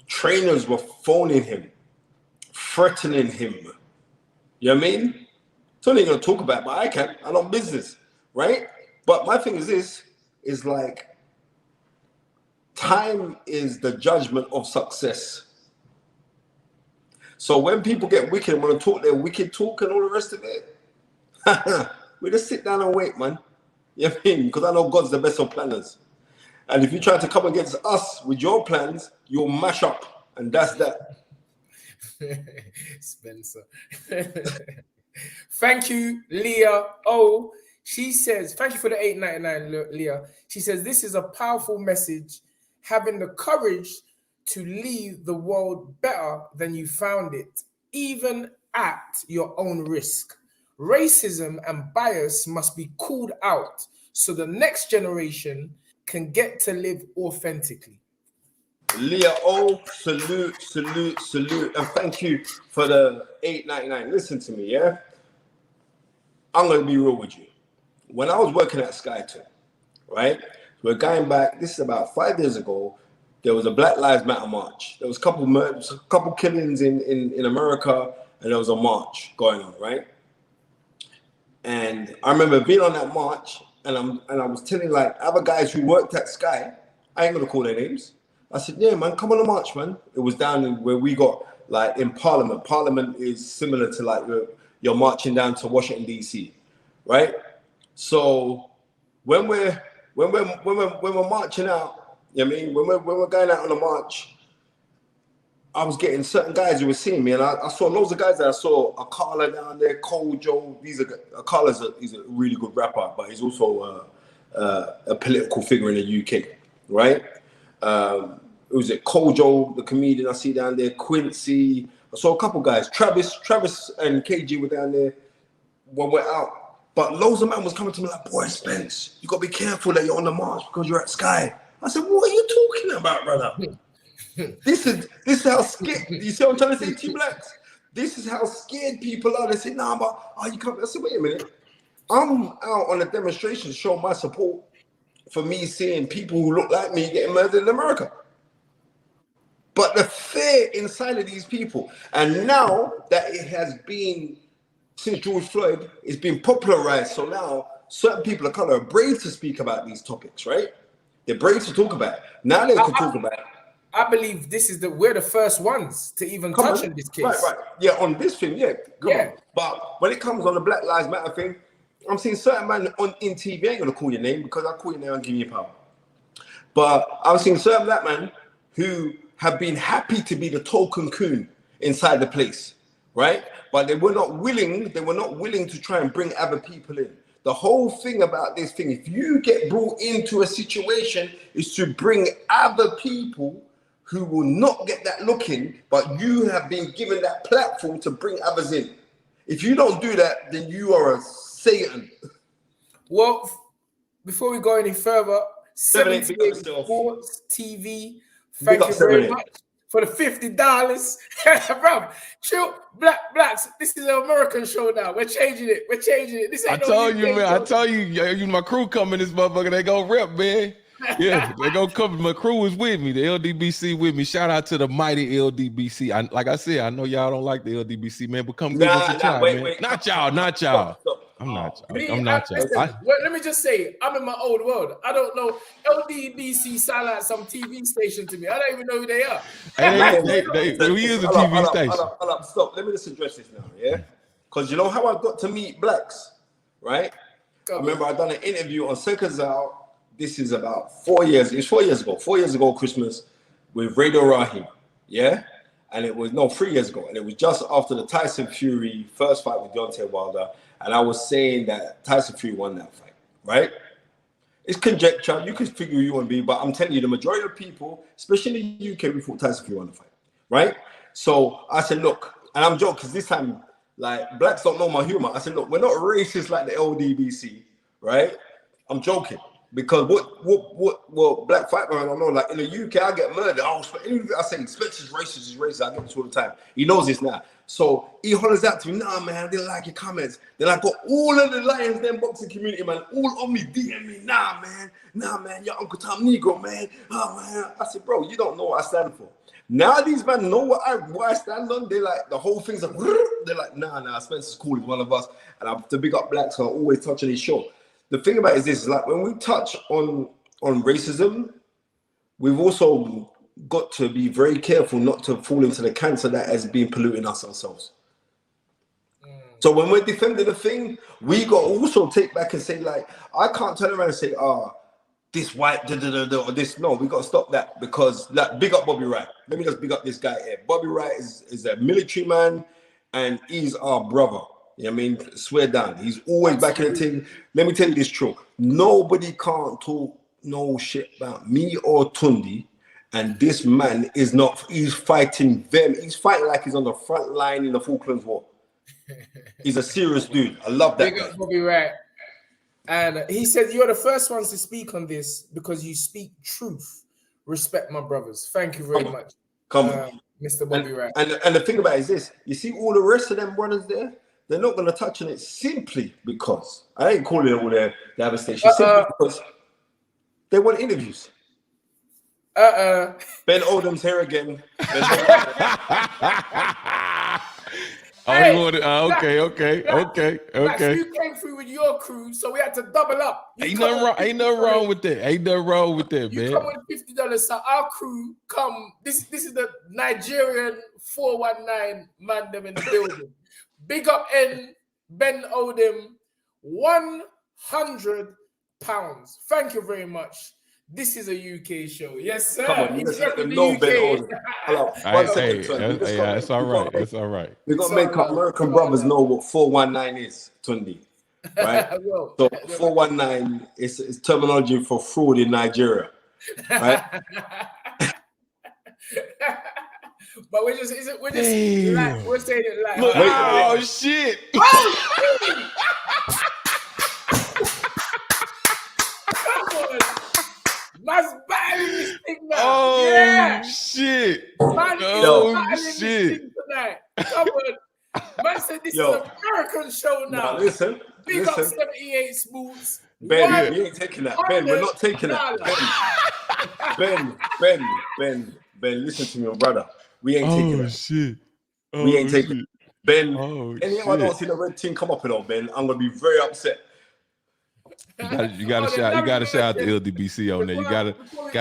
trainers were phoning him, threatening him. You know what I mean? Tunde ain't gonna talk about it, but I can. I know business, right? But my thing is this, is like, time is the judgment of success. So when people get wicked and want to talk their wicked talk and all the rest of it, we just sit down and wait, man. You know what I mean? Because I know God's the best of planners. And if you try to come against us with your plans, you'll mash up. And that's that. Spencer. Thank you, Leah. Oh, she says, thank you for the $8.99, Leah. She says, this is a powerful message. Having the courage to leave the world better than you found it, even at your own risk. Racism and bias must be called out so the next generation can get to live authentically. Leah O, salute, salute, salute, and thank you for the $8.99. Listen to me, yeah? I'm going to be real with you. When I was working at Sky 2, right? We're going back, this is about 5 years ago, there was a Black Lives Matter march. There was a couple killings in America, and there was a march going on, right? And I remember being on that march, and I was telling like other guys who worked at Sky, I ain't gonna call their names. I said, yeah, man, come on the march, man. It was down in where we got like in Parliament. Parliament is similar to like you're marching down to Washington, DC, right? So when we're marching out, you know what I mean? When we're going out on the march, I was getting certain guys who were seeing me, and I saw loads of guys that I saw. Akala down there, Kojo. He's a really good rapper, but he's also a political figure in the UK, right? Who's it? Kojo, the comedian I see down there. Quincy. I saw a couple guys. Travis and KG were down there when we're out. But loads of man was coming to me like, boy, Spence, you got to be careful that you're on the march because you're at Sky. I said, what are you talking about, brother? This is how scared. You see what I'm trying to say to you, blacks? This is how scared people are. They say, nah, but you can't. I said, wait a minute. I'm out on a demonstration to show my support for me seeing people who look like me getting murdered in America. But the fear inside of these people, and now that it has been, since George Floyd, it's been popularized. So now certain people of color are brave to speak about these topics, right? They're brave to talk about it. Now they can talk about it. I believe we're the first ones to even touch on this case. Right. Yeah, on this thing, yeah. On. But when it comes on the Black Lives Matter thing, I'm seeing certain man in TV, I ain't gonna call your name because I call your name and give you power. But I've seen certain black men who have been happy to be the token coon inside the place, right? But they were not willing to try and bring other people in. The whole thing about this thing, if you get brought into a situation, is to bring other people who will not get that look in, but you have been given that platform to bring others in. If you don't do that, then you are a Satan. Well, before we go any further, 78 Sports TV, thank you very much for the $50. Bro, chill, blacks, this is an American show now. We're changing it. This ain't I told you, my crew coming this motherfucker, they go rep, man. Yeah, they go come. My crew is with me. The LDBC with me. Shout out to the mighty LDBC. Like I said, I know y'all don't like the LDBC, man, but come give us a try, man. Wait. Not y'all. Stop. I'm not y'all. Let me just say, I'm in my old world. I don't know. LDBC sound like some TV station to me. I don't even know who they are. We is a TV station. Hold up, stop. Let me just address this now, yeah? Because you know how I got to meet blacks, right? I remember I done an interview on Sekazal. This is about 4 years. It's 4 years ago. 4 years ago, Christmas, with Radio Rahim, yeah? And it was, 3 years ago. And it was just after the Tyson Fury first fight with Deontay Wilder. And I was saying that Tyson Fury won that fight, right? It's conjecture. You can figure who you want to be, but I'm telling you, the majority of people, especially in the UK, we thought Tyson Fury won the fight, right? So I said, look, and I'm joking because this time, like, blacks don't know my humor. I said, look, we're not racist like the LDBC, right? I'm joking. Because what Black Fight Man, I don't know, like in the UK, I get murdered. I say Spencer's racist, he's racist. I get this all the time. He knows this now. So he hollers out to me, nah, man, I didn't like your comments. Then I got all of the Lions, them boxing community, man, all on me, DM me, nah, man, your Uncle Tom Negro, man. Oh, man. I said, bro, you don't know what I stand for. Now these men know what I stand on. They like, the whole thing's like, they're like, nah, Spencer's cool, he's one of us. And I'm to big up Blacks, so I always touch on his show. The thing about it is this, like when we touch on racism, we've also got to be very careful not to fall into the cancer that has been polluting us ourselves. So when we're defending a thing, we got to also take back and say, like, I can't turn around and say, this white, or this. No, we got to stop that because, like, big up Bobby Wright. Let me just big up this guy here. Bobby Wright is a military man and he's our brother. You know what I mean? Swear down. He's always back in the thing. Let me tell you this truth. Nobody can't talk no shit about me or Tunde. And this man is not, he's fighting them. He's fighting like he's on the front line in the Falklands War. He's a serious dude. I love that guy. Bobby Wright. And he said, you're the first ones to speak on this because you speak truth. Respect my brothers. Thank you very much. Come on. Mr. Bobby Wright. And the thing about it is this. You see all the rest of them brothers there? They're not going to touch on it simply because I ain't calling it all the other stations simply because they want interviews. Ben Oldham's here again. Okay. You came through with your crew, so we had to double up. Ain't nothing wrong with that. Ain't nothing wrong with that, man. You come with $50, so our crew come. This is the Nigerian 419 man them in the building. Big up Ben Oldham, £100. Thank you very much. This is a UK show. Yes, sir. Come on, you just let them know Ben Oldham. That's all right. That's all right. We've got to make American brothers know what 419 is, Tunde. Right? So 419 is terminology for fraud in Nigeria. Right? But we're saying it like, oh shit! Come on, man's battling this thing now. Oh shit! This thing tonight. Come on, man said this is an American show now. Now listen, Big up 78 Smooths. Ben, you ain't taking that. Ben, we're not taking that. Ben, listen to me, brother. We ain't taking that. Shit. We ain't taking it. Ben, anyone I don't see the red team come up at all, Ben, I'm gonna be very upset. You gotta shout out the LDBC on there. You gotta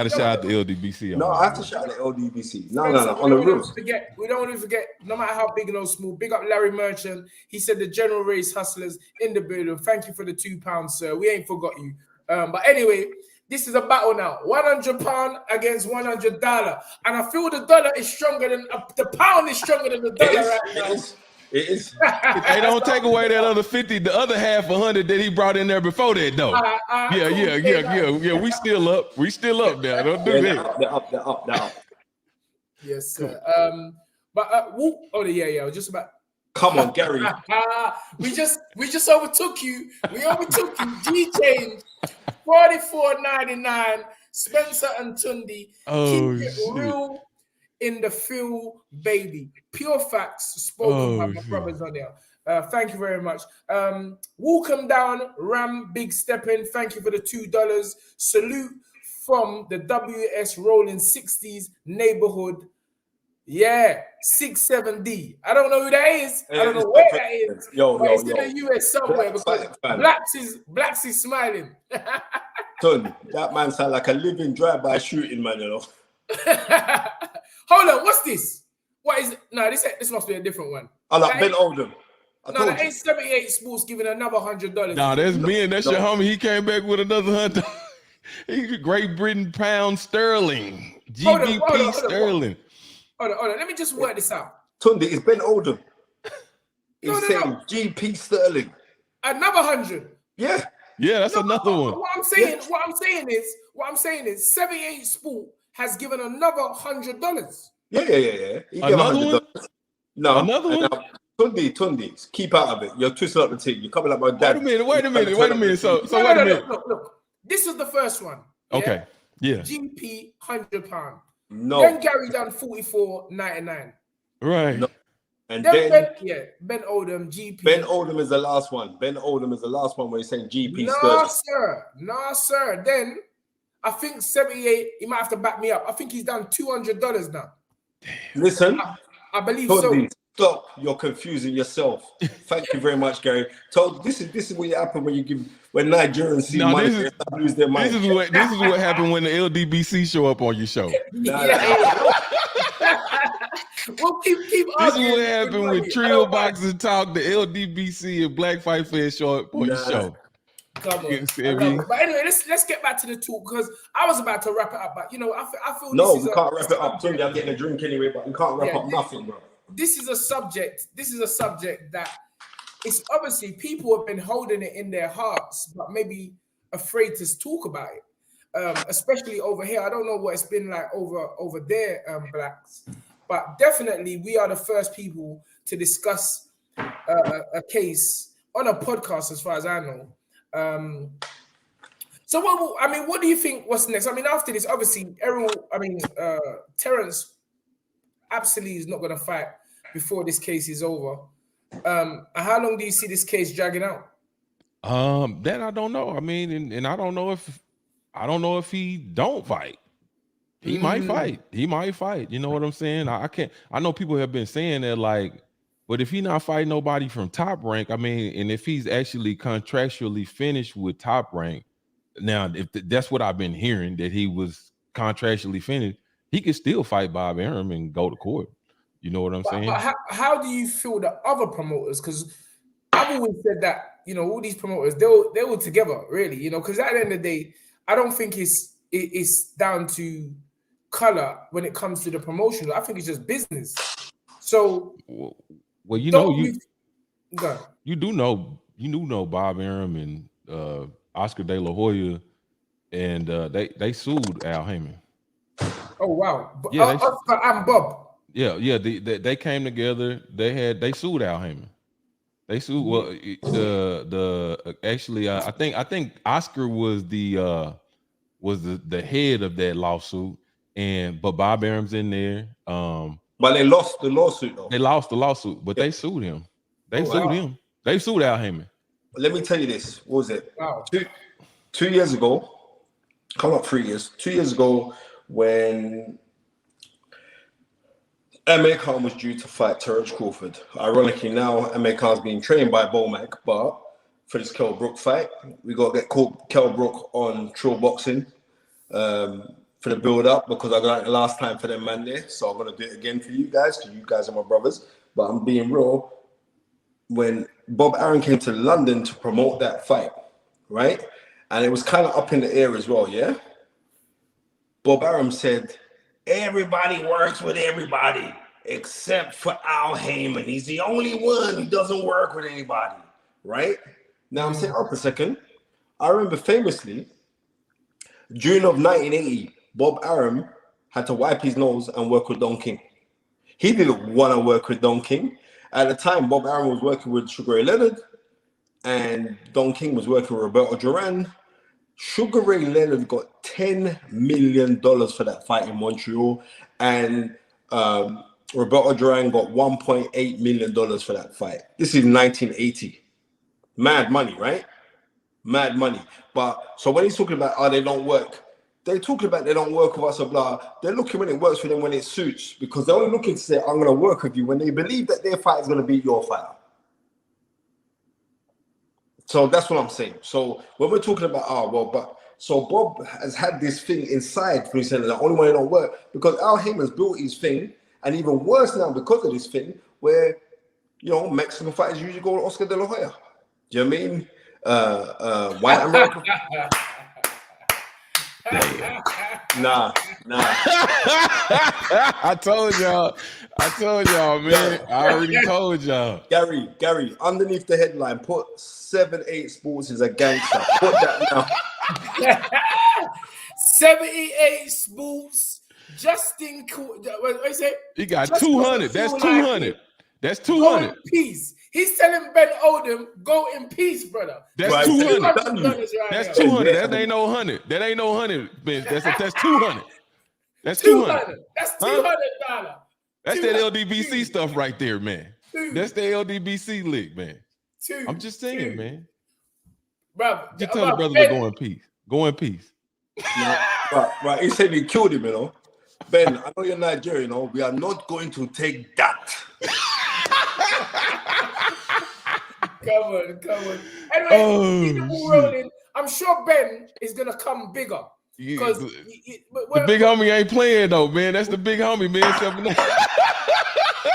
shout out the LDBC on there. No, I have to shout out the LDBC. No. On the rules. We don't want to forget, no matter how big or small. Big up Larry Merchant. He said the general race hustlers in the building. Thank you for the £2, sir. We ain't forgot you. But anyway, this is a battle now. £100 against $100. And I feel the dollar is stronger than the pound is stronger than the dollar right now. It is. Hey, don't take away that other 50, the other half 100 that he brought in there before that, though. Yeah. We still up. We still up there. Don't do that. They're up. Yes, sir. Just about. Come on, Gary. we just overtook you. We overtook you. G-Change, $44.99. Spencer and Tunde. Keep it real in the field, baby. Pure facts spoken by my brothers on there. Thank you very much. Welcome down, Ram Big Steppin'. Thank you for the $2. Salute from the WS Rolling 60s neighborhood. Yeah, 67D. I don't know who that is. I don't know where that is. It's in the US somewhere because Blacks is smiling. Son, that man sound like a living drive-by shooting, man, you know. Hold on, what's this? What is it? No, this must be a different one. I like Ben Oldham. That ain't 78 Sports giving another $100. No, that's me and that's your homie. He came back with another $100. He's Great Britain pound sterling. GBP sterling. Hold on. Let me just work this out. Tunde, it's Ben Oldham. He's saying GP sterling. Another 100. Yeah. Yeah, that's another one. What I'm saying is 78 Sport has given another $100. Yeah. He gave $100. No, another one. Tunde, keep out of it. You're twisting up the thing. You're coming like my dad. Wait a minute. So wait a minute. Look. This was the first one. Okay. Yeah. GP £100. No. Then Gary done 44.99. Right. No. And Then then Ben Oldham, GP. Ben Oldham is the last one. Ben Oldham is the last one where he's saying GP Nah, Sturgis. sir. Nah, sir. Then I think 78. He might have to back me up. I think he's done $200 now. Listen, I believe Tunde, so. stop. You're confusing yourself. Thank you very much, Gary. So this is what happens when Nigerians see money, they lose their mind. This is what happened when the LDBC show up on your show. We'll keep This is what happened with Trio Boxing Talk, the LDBC and Black Fight Fest show up on your show. Come on. But anyway, let's get back to the talk, because I was about to wrap it up, but you know, I feel no, this is we can't wrap it up. Tunde, I'm getting a drink anyway, but we can't wrap up nothing, bro. This is a subject that it's obviously people have been holding it in their hearts, but maybe afraid to talk about it. Especially over here. I don't know what it's been like over there, blacks, but definitely we are the first people to discuss a case on a podcast, as far as I know. So what do you think? What's next? I mean, after this, obviously, Terence absolutely is not going to fight before this case is over. How long do you see this case dragging out? That I don't know. I mean, and I don't know if he don't fight. He might fight. He might fight. You know what I'm saying? I know people have been saying that, like, but if he not fighting nobody from Top Rank, I mean, and if he's actually contractually finished with Top Rank, now if that's what I've been hearing, that he was contractually finished, he could still fight Bob Arum and go to court. You know what I'm saying? But how do you feel that other promoters? Because I've always said that, you know, all these promoters, they were together, really, you know, because at the end of the day, I don't think it's down to color when it comes to the promotion. I think it's just business. So, well, you do know Bob Arum and Oscar De La Hoya, and they sued Al Heyman. Oh wow! Yeah, Oscar and Bob. Yeah. They came together. They sued Al Heyman. They sued. Well, actually, I think Oscar was the head of that lawsuit, but Bob Arum's in there. But they lost the lawsuit, though. They lost the lawsuit, but they sued him. They sued him. They sued Al Heyman. Let me tell you this. What was it? Wow. 2 years ago, come up 3 years. 2 years ago, when MA Khan was due to fight Terence Crawford. Ironically, now MA Khan's being trained by Bomac, but for this Kell Brook fight, we got to get Kell Brook on Trill Boxing for the build-up, because I got it last time for them man there. So I'm going to do it again for you guys, because you guys are my brothers. But I'm being real. When Bob Arum came to London to promote that fight, right? And it was kind of up in the air as well, yeah? Bob Arum said, everybody works with everybody except for Al Heyman. He's the only one who doesn't work with anybody, right? Now I'm saying, up a second. I remember famously, June of 1980, Bob Arum had to wipe his nose and work with Don King. He didn't want to work with Don King. At the time, Bob Arum was working with Sugar Ray Leonard, and Don King was working with Roberto Duran. Sugar Ray Leonard got $10 million for that fight in Montreal, and Roberto Duran got $1.8 million for that fight. This is 1980. Mad money, right? Mad money. But so when he's talking about, they don't work, they're talking about they don't work with us or blah. They're looking when it works for them, when it suits, because they're only looking to say, I'm going to work with you when they believe that their fight is going to beat your fighter. So that's what I'm saying. So when we're talking about, so Bob has had this thing inside for saying the only way it don't work, because Al Heyman's built his thing, and even worse now because of this thing, where, you know, Mexican fighters usually go to Oscar De La Hoya. Do you know what I mean? White American. Nah. I told y'all, man. I already told y'all. Gary, underneath the headline, put 78 Sports is a gangster. Put that now. 78 Sports. Justin, what is it? He got 200. That's 200. That's 200. Peace. He's telling Ben Oldham, go in peace, brother. That's Right. 200. Right That's now. 200. That ain't no 100. That ain't no 100. That's 200. That's 200. 200. That's Huh? $200. That's that LDBC stuff right there, man. That's the LDBC lick, man. I'm just saying, man. Bro, Just tell the brother to go in peace. Go in peace. Right. He said he killed him, you know. Ben, I know you're Nigerian, you know. We are not going to take that. Come on. Anyway, keep the ball rolling. I'm sure Ben is gonna come bigger. Because the big homie ain't playing though, man. That's the big homie, man.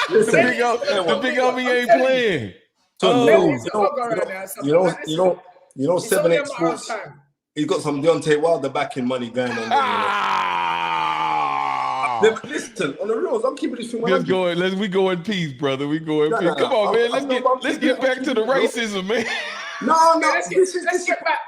The big homie ain't playing. You know, 7X Sports. He's got some Deontay Wilder backing money going on there. Listen, on the reals, I'm keeping this thing. We go in peace, brother. We go in peace. Come on, man. Let's get back to the racism, man. No. Let's get back.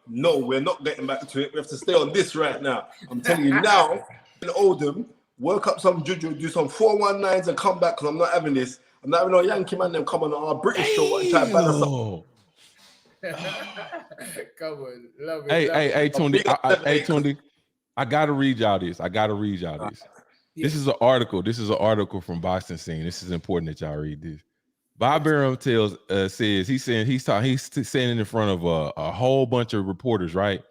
No, we're not getting back to it. We have to stay on this right now. I'm telling you now, in Oldham, work up some juju, do some 419s and come back because I'm not having this. I'm not having no Yankee man them come on our British show and try to ban us up. Come on, love it. Hey, Tunde. I gotta read y'all this. This is an article. This is an article from Boxing Scene. This is important that y'all read this. Bob Arum says he's standing in front of a whole bunch of reporters, right?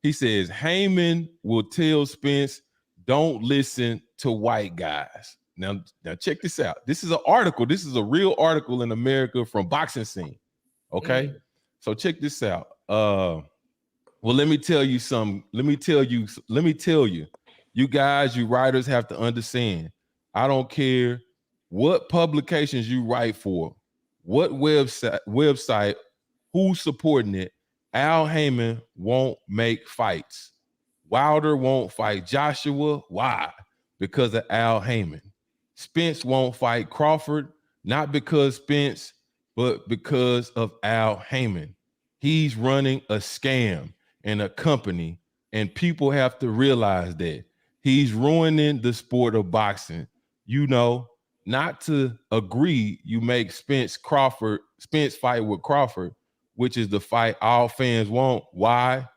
He says Heyman will tell Spence, don't listen to white guys. Now check this out. This is an article. This is a real article in America from Boxing Scene. Okay. So check this out. Well, let me tell you something. Let me tell you, you guys, you writers have to understand. I don't care what publications you write for, what website, who's supporting it. Al Heyman won't make fights. Wilder won't fight Joshua. Why? Because of Al Heyman. Spence won't fight Crawford, not because Spence, but because of Al Heyman. He's running a scam and a company, and people have to realize that. He's ruining the sport of boxing. You know, not to agree, you make Spence fight with Crawford, which is the fight all fans want. Why?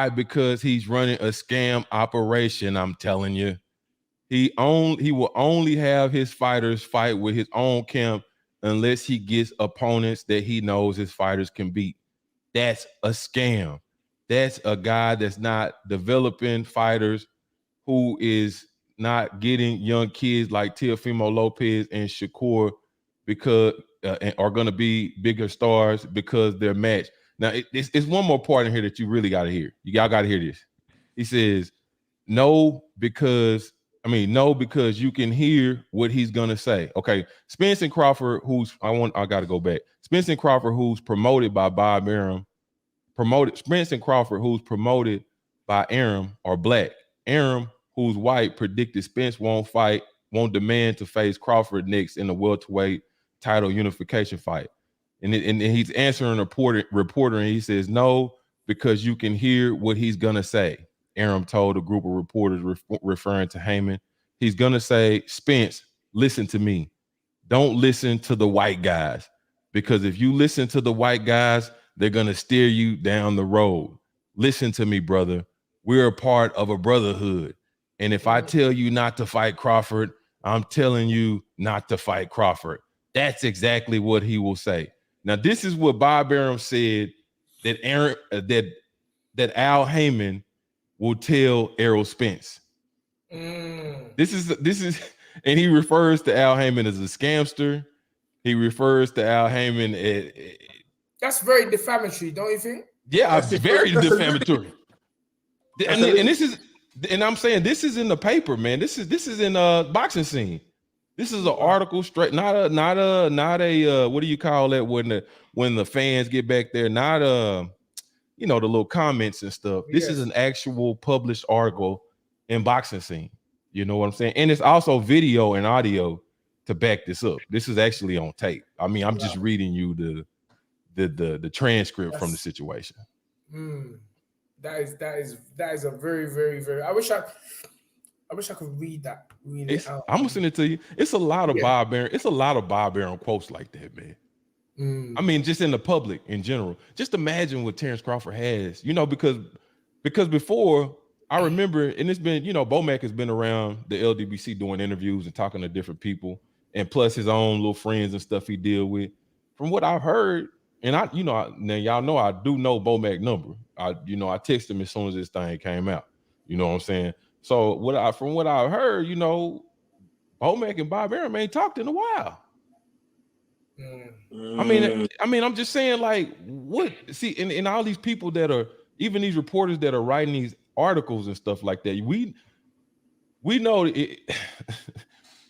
Because he's running a scam operation, I'm telling you. He will only have his fighters fight with his own camp unless he gets opponents that he knows his fighters can beat. That's a scam. That's a guy that's not developing fighters, who is not getting young kids like Teofimo Lopez and Shakur because are going to be bigger stars because they're matched. Now, it's one more part in here that you really got to hear. Y'all got to hear this. He says, no, because you can hear what he's going to say. Okay, Spence and Crawford, I got to go back. Spence and Crawford, who's promoted by Bob Arum, Spence and Crawford, who's promoted by Arum, are black. Arum, who's white, predicted Spence won't demand to face Crawford next in the welterweight title unification fight. And he's answering a reporter, and he says, no, because you can hear what he's going to say. Arum told a group of reporters referring to Heyman. He's going to say, Spence, listen to me. Don't listen to the white guys, because if you listen to the white guys, they're going to steer you down the road. Listen to me, brother. We're a part of a brotherhood. And if I tell you not to fight Crawford, I'm telling you not to fight Crawford. That's exactly what he will say. Now, this is what Bob Arum said that Al Heyman will tell Errol Spence. This is, and he refers to Al Heyman as a scamster. He refers to Al Heyman. That's very defamatory, don't you think? Yeah, very defamatory. And I'm saying this is in the paper, man. This is in Boxing Scene. This is an article straight, not a what do you call that when the fans get back there? Not the little comments and stuff. This is an actual published article in Boxing Scene. You know what I'm saying? And it's also video and audio to back this up. This is actually on tape. I mean, I'm just reading you the transcript from the situation. That is a very, very, very. I wish I wish I could read that. Read it out. I'm gonna send it to you. It's a lot of Bob Arum. It's a lot of Bob Arum quotes like that, man. I mean, just in the public in general. Just imagine what Terence Crawford has, you know, because before I remember, and it's been, you know, Bomac has been around the LDBC doing interviews and talking to different people, and plus his own little friends and stuff he deal with. From what I've heard, and now y'all know I do know Bomac number. I text him as soon as this thing came out. You know what I'm saying? So from what I've heard, you know, Bomac and Bob Arum ain't talked in a while. I mean, I'm just saying, like, what? See, and all these people that are, even these reporters that are writing these articles and stuff like that, we know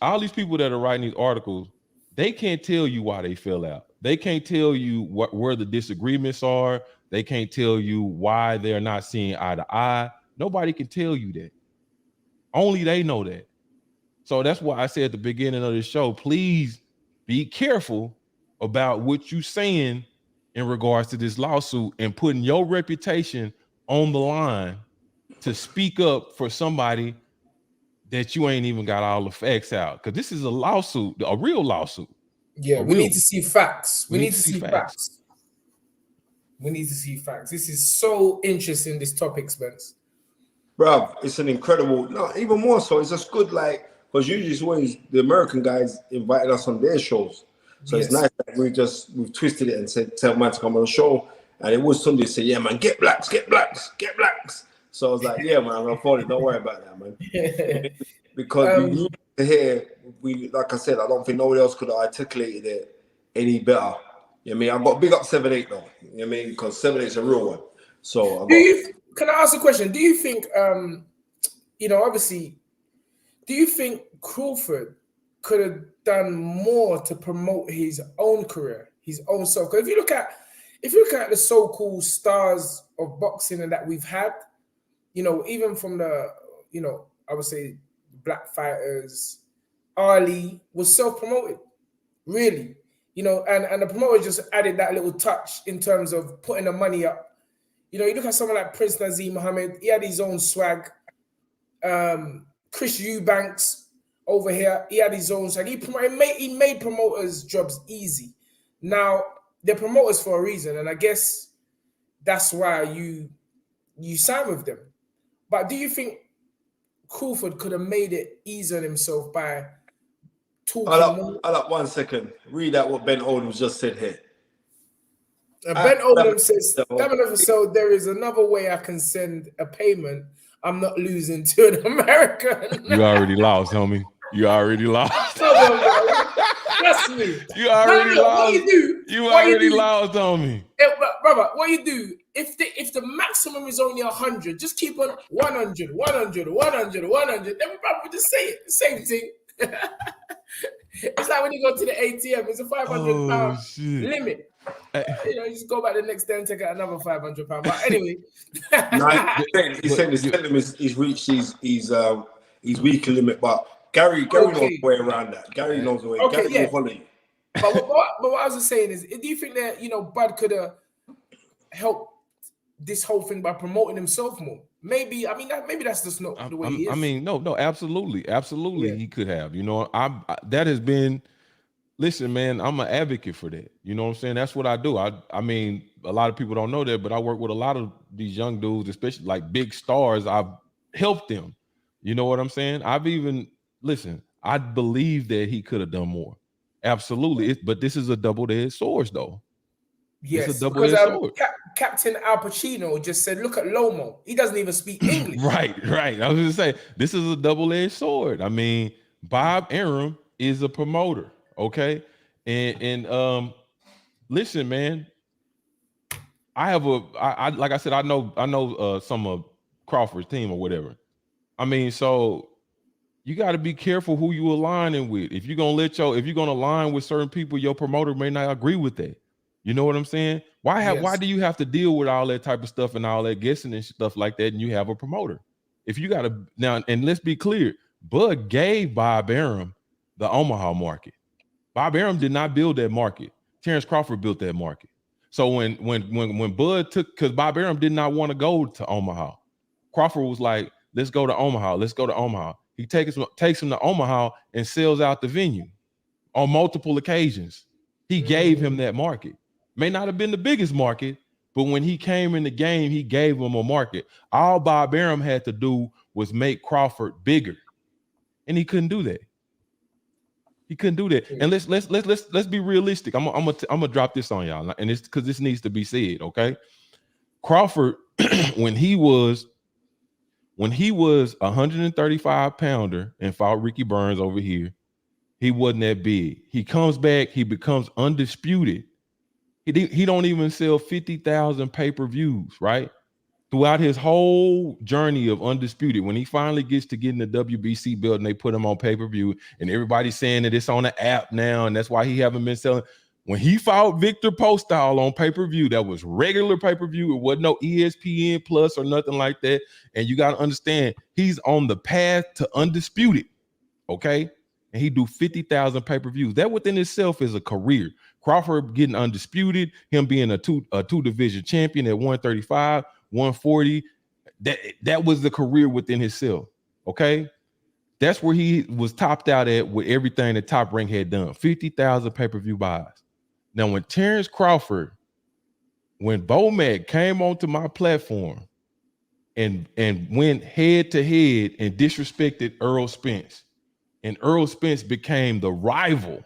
all these people that are writing these articles, they can't tell you why they fell out. They can't tell you where the disagreements are. They can't tell you why they're not seeing eye to eye. Nobody can tell you that. Only they know that. So that's why I said at the beginning of the show, please be careful about what you're saying in regards to this lawsuit and putting your reputation on the line to speak up for somebody that you ain't even got all the facts out. Because this is a lawsuit, a real lawsuit. Yeah, we need to see facts. We need to see facts. We need to see facts. This is so interesting, this topic, Spence. Bruv, it's an incredible, no, even more so. It's just good, like, because usually it's always the American guys invited us on their shows. So it's nice that we've twisted it and said, tell man to come on the show. And it was Sunday say, yeah, man, get blacks, get blacks, get blacks. So I was like, yeah, man, I'm gonna follow it. Don't worry about that, man. Because we need to hear, like I said, I don't think nobody else could have articulated it any better. You know what I mean? I've got big up 7-8 though. You know what I mean? Because 7-8 is a real one. So can I ask a question? Do you think, obviously, do you think Crawford could have done more to promote his own career, his own self? Because if you look at the so-called stars of boxing and that we've had, you know, even from the, you know, I would say black fighters, Ali was self-promoted, really, you know, and the promoter just added that little touch in terms of putting the money up. You know, you look at someone like Prince Nazim Mohammed, he had his own swag. Chris Eubanks over here, he had his own swag. He made promoters' jobs easy. Now, they're promoters for a reason, and I guess that's why you sign with them. But do you think Crawford could have made it easier on himself by talking more? I'll up 1 second. Read out what Ben Oldham's just said here. Ben Oldham says, so there is another way I can send a payment. I'm not losing to an American. You already lost, homie. You already lost. Trust me. You already lost. What you do? You already lost, homie. Brother, what you do? If the maximum is only 100, just keep on 100, 100, 100, 100. Then we probably just say it. The same thing. It's like when you go to the ATM, it's a £500 limit. You know, you just go back the next day and take out another £500. But anyway, he's saying he's reached his weekly limit. But Gary knows the way around that. Gary knows the way. Okay, Gary will follow you. But what I was just saying is, do you think that, you know, Bud could have helped this whole thing by promoting himself more? Maybe, I mean, maybe that's just not the way he is. I mean, no, absolutely, he could have. You know, that has been. Listen, man, I'm an advocate for that. You know what I'm saying? That's what I do. I mean, a lot of people don't know that, but I work with a lot of these young dudes, especially like big stars. I've helped them. You know what I'm saying? I believe that he could have done more. Absolutely. But this is a double-edged sword, though. Yes, it's a double-edged sword. Captain Al Pacino just said, look at Lomo. He doesn't even speak English. Right. I was just saying, this is a double-edged sword. I mean, Bob Arum is a promoter. Okay. And listen, man, like I said, I know some of Crawford's team or whatever. I mean, so you got to be careful who you aligning with. If you're going to align with certain people, your promoter may not agree with that. You know what I'm saying? Why do you have to deal with all that type of stuff and all that guessing and stuff like that? And you have a promoter. If you got to now, and let's be clear, Bud gave Bob Arum the Omaha market. Bob Arum did not build that market. Terence Crawford built that market. So when Bud took, because Bob Arum did not want to go to Omaha, Crawford was like, let's go to Omaha. He takes him to Omaha and sells out the venue on multiple occasions. He gave him that market. May not have been the biggest market, but when he came in the game, he gave him a market. All Bob Arum had to do was make Crawford bigger, and he couldn't do that. He couldn't do that. And let's be realistic. I'm gonna drop this on y'all, and it's because this needs to be said. Okay, Crawford, when he was 135 pounder and fought Ricky Burns over here, he wasn't that big. He comes back, he becomes undisputed. He don't even sell 50,000 pay-per-views, right? Throughout his whole journey of undisputed, when he finally gets to getting the WBC belt and they put him on pay-per-view, and everybody's saying that it's on the app now, and that's why he haven't been selling. When he fought Victor Postol on pay-per-view, that was regular pay-per-view. It wasn't no ESPN Plus or nothing like that. And you got to understand, he's on the path to undisputed, okay? And he do 50,000 pay-per-views. That within itself is a career. Crawford getting undisputed, him being a two division champion at 135, 140, that was the career within himself, okay? That's where he was topped out at with everything that Top Rank had done, 50,000 pay-per-view buys. Now, when Terence Crawford, when Bomac came onto my platform and went head to head and disrespected Errol Spence, and Errol Spence became the rival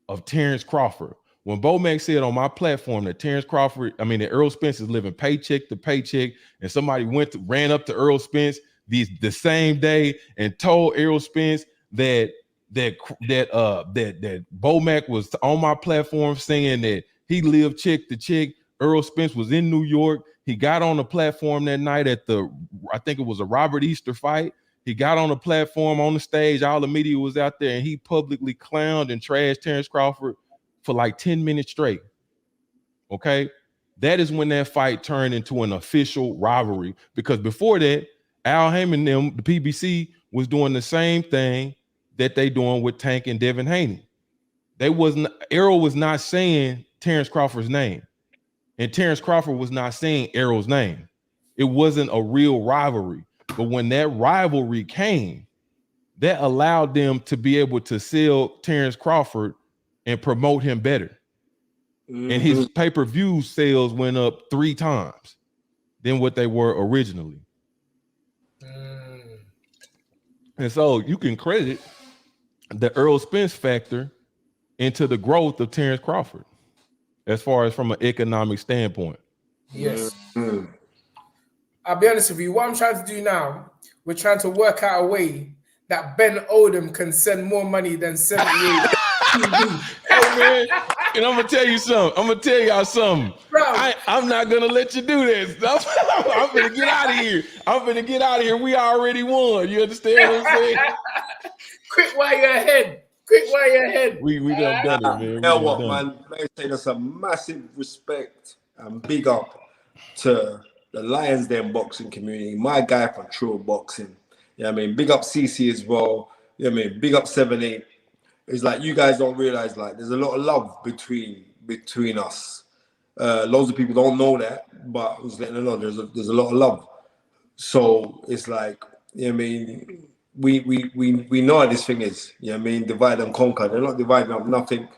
of Terence Crawford. When Bomac said on my platform that that Errol Spence is living paycheck to paycheck, and somebody ran up to Errol Spence the same day and told Errol Spence that Bomac was on my platform saying that he lived check to check. Errol Spence was in New York. He got on the platform that night at I think it was a Robert Easter fight. He got on the platform on the stage. All the media was out there, and he publicly clowned and trashed Terence Crawford for like 10 minutes straight. Okay, that is when that fight turned into an official rivalry. Because before that, Al Heyman, the PBC, was doing the same thing that they doing with Tank and Devin Haney. Errol was not saying Terence Crawford's name, and Terence Crawford was not saying Errol's name. It wasn't a real rivalry. But when that rivalry came, that allowed them to be able to sell Terence Crawford and promote him better. And his pay-per-view sales went up 3 times than what they were originally. And so you can credit the Errol Spence factor into the growth of Terence Crawford, as far as from an economic standpoint. Yes. I'll be honest with you. What I'm trying to do now, we're trying to work out a way that Ben Odom can send more money than 78. Hey, man, and I'm gonna tell you something. I'm gonna tell y'all something. Bro, I'm not gonna let you do this. I'm gonna get out of here. I'm gonna get out of here. We already won. You understand what I'm saying? Quick while you're ahead. Quick while you're ahead. We done it, man. You know what, man? Let me say there's a massive respect and big up to the Lions Den boxing community. My guy from True Boxing. Yeah, I mean, big up CC as well. Yeah, I mean, big up 7-8. It's like you guys don't realize, like, there's a lot of love between us. Loads of people don't know that, but I was letting them know there's a lot of love. So it's like, you know what I mean, we know how this thing is. You know what I mean, divide and conquer. They're not dividing up nothing,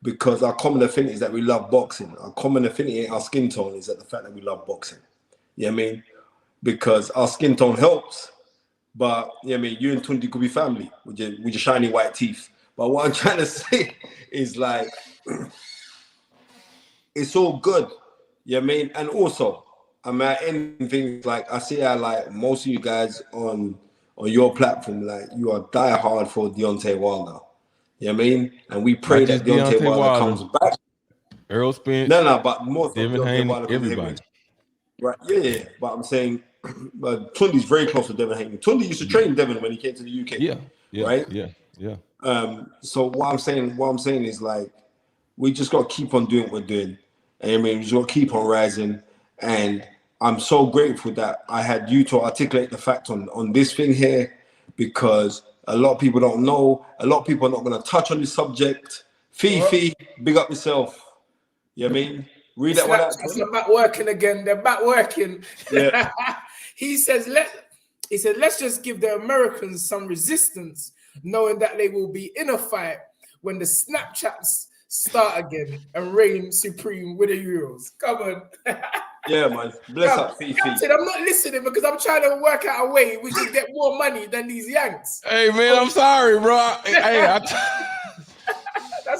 because our common affinity is that we love boxing. Our common affinity, our skin tone, is that the fact that we love boxing. You know what I mean? Because our skin tone helps, but you know what I mean, you and Tundi could be family with your shiny white teeth. But what I'm trying to say is, like, it's all good. You know what I mean? And also, I mean, anything, like, I see how, like, most of you guys on your platform, like, you are die hard for Deontay Wilder. You know what I mean? And we pray that Deontay Wilder comes back. Errol Spence. No, but more so Devin Haney, everybody. Right, yeah. But I'm saying, but Tundi's very close to Devin Haney. Tundi used to train Devin when he came to the UK. Yeah, right? Yeah. So what I'm saying is, like, we just got to keep on doing what we're doing. And I mean, we just got to keep on rising. And I'm so grateful that I had you to articulate the fact on this thing here, because a lot of people don't know. A lot of people are not going to touch on this subject. Fifi, big up yourself. You know what I mean? Read that one out. They're back working again. They're back working. Yeah. He says, He said, let's just give the Americans some resistance, knowing that they will be in a fight when the Snapchats start again and reign supreme with the Euros. Come on. Yeah, man. Bless up, Fifi. Captain, I'm not listening because I'm trying to work out a way we can get more money than these Yanks. Hey, man, I'm sorry, bro. That's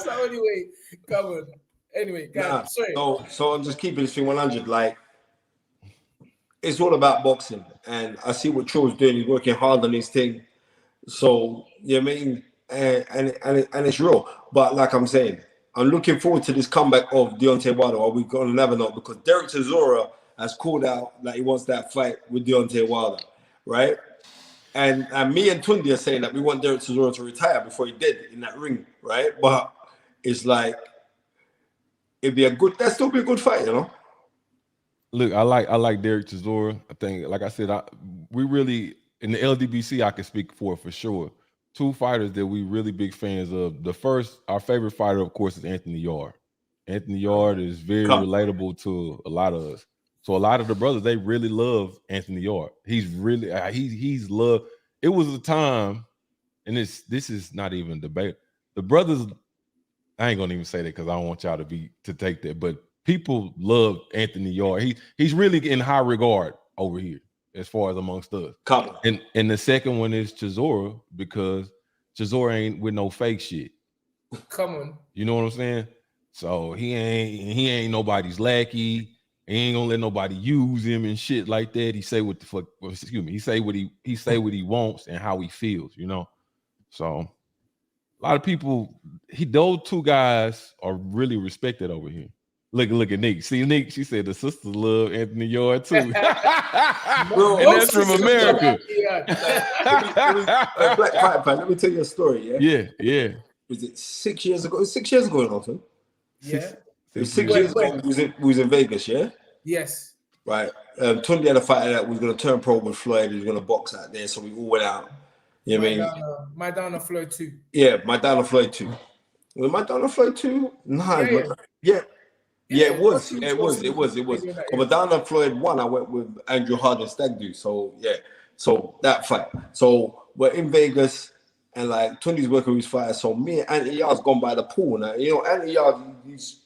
the only way. Come on. Anyway, guys, sorry. So I'm just keeping this thing 100. Like, it's all about boxing. And I see what Troll's doing. He's working hard on his thing. So, you know what I mean? And it's real. But like I'm saying, I'm looking forward to this comeback of Deontay Wilder. Are we going to never know? Because Derek Chisora has called out that he wants that fight with Deontay Wilder, right? And me and Tunde are saying that we want Derek Chisora to retire before he did in that ring, right? But it's like, that'd still be a good fight, you know? Look, I like Derek Chisora. I think, like I said, we really, in the LDBC, I can speak for sure. Two fighters that we really big fans of. Our favorite fighter, of course, is Anthony Yard. Anthony Yard is very relatable to a lot of us. So a lot of the brothers, they really love Anthony Yard. He's really, he's loved. It was a time, and this is not even debate. The brothers, I ain't gonna even say that because I don't want y'all to take that, but people love Anthony Yard. He's really in high regard over here as far as amongst us. And the second one is Chisora, because Chisora ain't with no fake shit. Come on. You know what I'm saying? So he ain't nobody's lackey. He ain't gonna let nobody use him and shit like that. He say what the fuck, excuse me, he say what he wants and how he feels, you know. So a lot of people, those two guys are really respected over here. Look at Nick. See, Nick, she said the sisters love Anthony Yard too. Bro, and that's from America. Black Fight Fan, let me tell you a story, yeah? Yeah. Was it 6 years ago? It was 6 years ago, Norton. Yeah. It was 6 years ago. We was in Vegas, yeah? Yes. Right. Tunde had a fighter that was going to turn pro with Floyd. He was going to box out there, so we all went out. You know what I mean? Maidana Floyd 2. Yeah, Maidana Floyd 2. Was Maidana Floyd 2? Nah, yeah. Yeah, it was. Maidana Floyd 1, I went with Andrew Hardin Stag Do. So, yeah. So, that fight. So, we're in Vegas, and like, Tunde's working with his fighter. So, me and Anthony Yard's gone by the pool now. You know, Anthony Yard, he's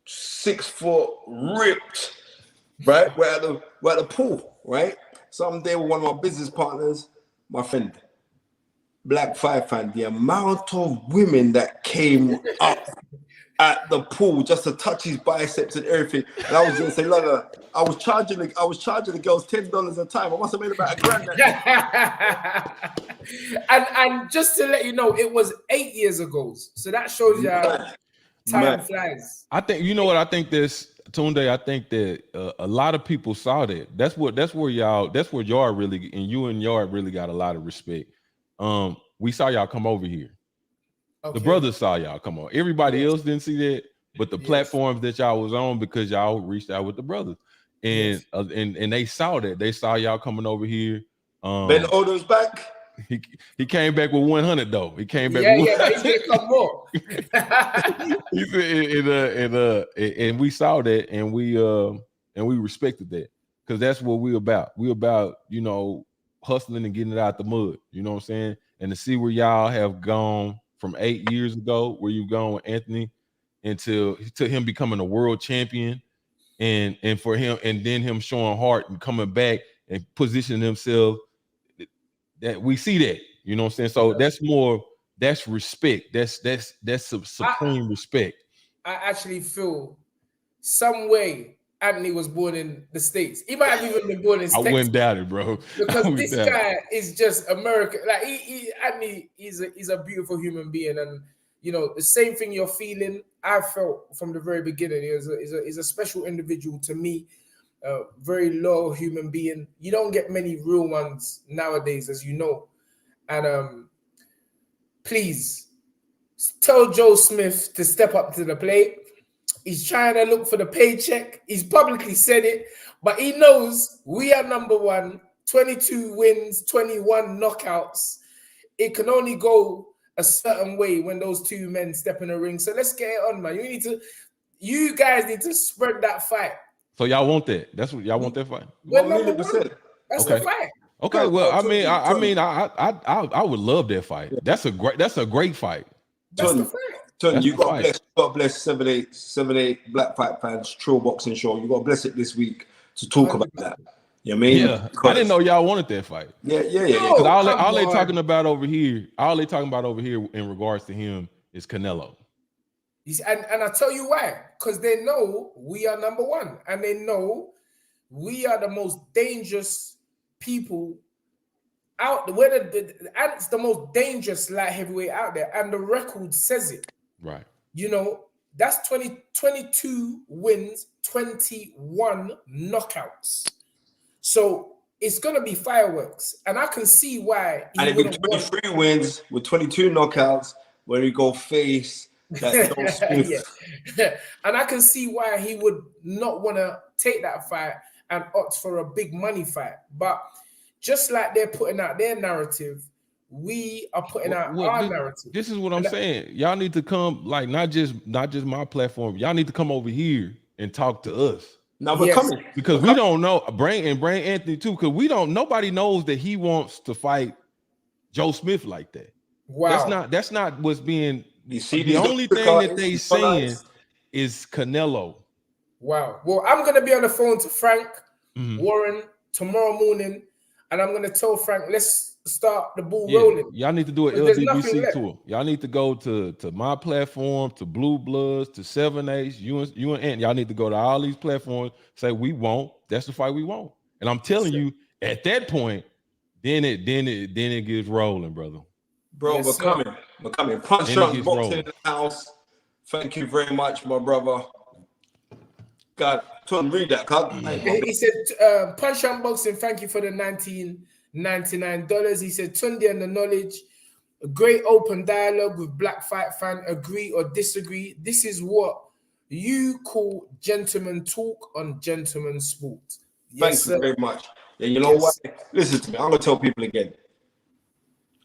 6 foot, ripped, right? We're at the pool, right? So, I'm there with one of my business partners, my friend, Black Five Fan. The amount of women that came up at the pool just to touch his biceps and everything, and I was gonna say, look, I was charging the girls $10 a time. I must have made about $1,000. and just to let you know, it was 8 years ago. So that shows you how time flies. I think, you know what? I think this, Tunde, I think that a lot of people saw that. That's where y'all really, and you and Yard really got a lot of respect. We saw y'all come over here. Okay. The brothers saw y'all come on. Everybody else didn't see that, but the platforms that y'all was on, because y'all reached out with the brothers, and and they saw that. They saw y'all coming over here. Ben Odo's back. He came back with 100 though. He came back. He's gonna come more. He said, and we saw that, and we respected that, because that's what we're about. We're about, you know, hustling and getting it out the mud. You know what I'm saying? And to see where y'all have gone from 8 years ago, where you've gone with Anthony, to him becoming a world champion, and for him, and then him showing heart and coming back and positioning himself, that we see that, you know what I'm saying? So that's respect. That's supreme respect. I actually feel some way Anthony was born in the States. He might have even been born in Texas. I wouldn't doubt it, bro. Because this guy is just American. Like Anthony, he's a beautiful human being, and you know the same thing you're feeling, I felt from the very beginning. He's a special individual to me. Very low human being. You don't get many real ones nowadays, as you know. And please tell Joe Smith to step up to the plate. He's trying to look for the paycheck. He's publicly said it, but he knows we are number one. 22 wins, 21 knockouts. It can only go a certain way when those two men step in the ring. So let's get it on, man. You guys need to spread that fight. So y'all want that? That's what y'all want, that fight? Well, 100%. That's the fight. Okay, well, I would love that fight. Yeah. That's a great fight. That's the fight. Tun, you got to bless 7-8 Black Fight Fans True Boxing Show. You got to bless it this week to talk 100%. About that. You know what I mean? Yeah, I didn't know y'all wanted that fight. Yeah. Because all they talking about over here in regards to him is Canelo. And I tell you why, because they know we are number one, and they know we are the most dangerous people out. And it's the most dangerous light heavyweight out there, and the record says it. Right. You know, that's 22 wins, 21 knockouts. So it's gonna be fireworks, and I can see why. And it'd be 23 wins with 22 knockouts when we go face. Yeah. And I can see why he would not want to take that fight and opt for a big money fight. But just like they're putting out their narrative, we are putting out our narrative. This is what I'm saying. Y'all need to come, like, not just my platform. Y'all need to come over here and talk to us. Now we're coming, because we don't know Brain Anthony too. Because nobody knows that he wants to fight Joe Smith like that. Wow, that's not what's being. You see, the only thing that they saying is Canelo. Wow. Well, I'm gonna be on the phone to Frank Warren tomorrow morning, and I'm gonna tell Frank, let's start the ball rolling. Y'all need to do an LDBC tour. Y'all need to go to my platform, to Blue Bloods, to 7-8, you and Ant. Y'all need to go to all these platforms. Say we won't. That's the fight we want. And I'm telling you, at that point, then it gets rolling, brother. Bro, we're coming. Punch Drunk Boxing in the house. Thank you very much, my brother. God, Tun, read that. He said, Punch Drunk Boxing, thank you for the $19.99. He said, Tunde and the knowledge, a great open dialogue with Black Fight Fan, agree or disagree. This is what you call gentleman talk on Gentleman Sport. Yes, thank you very much. And you know what? Listen to me. I'm going to tell people again.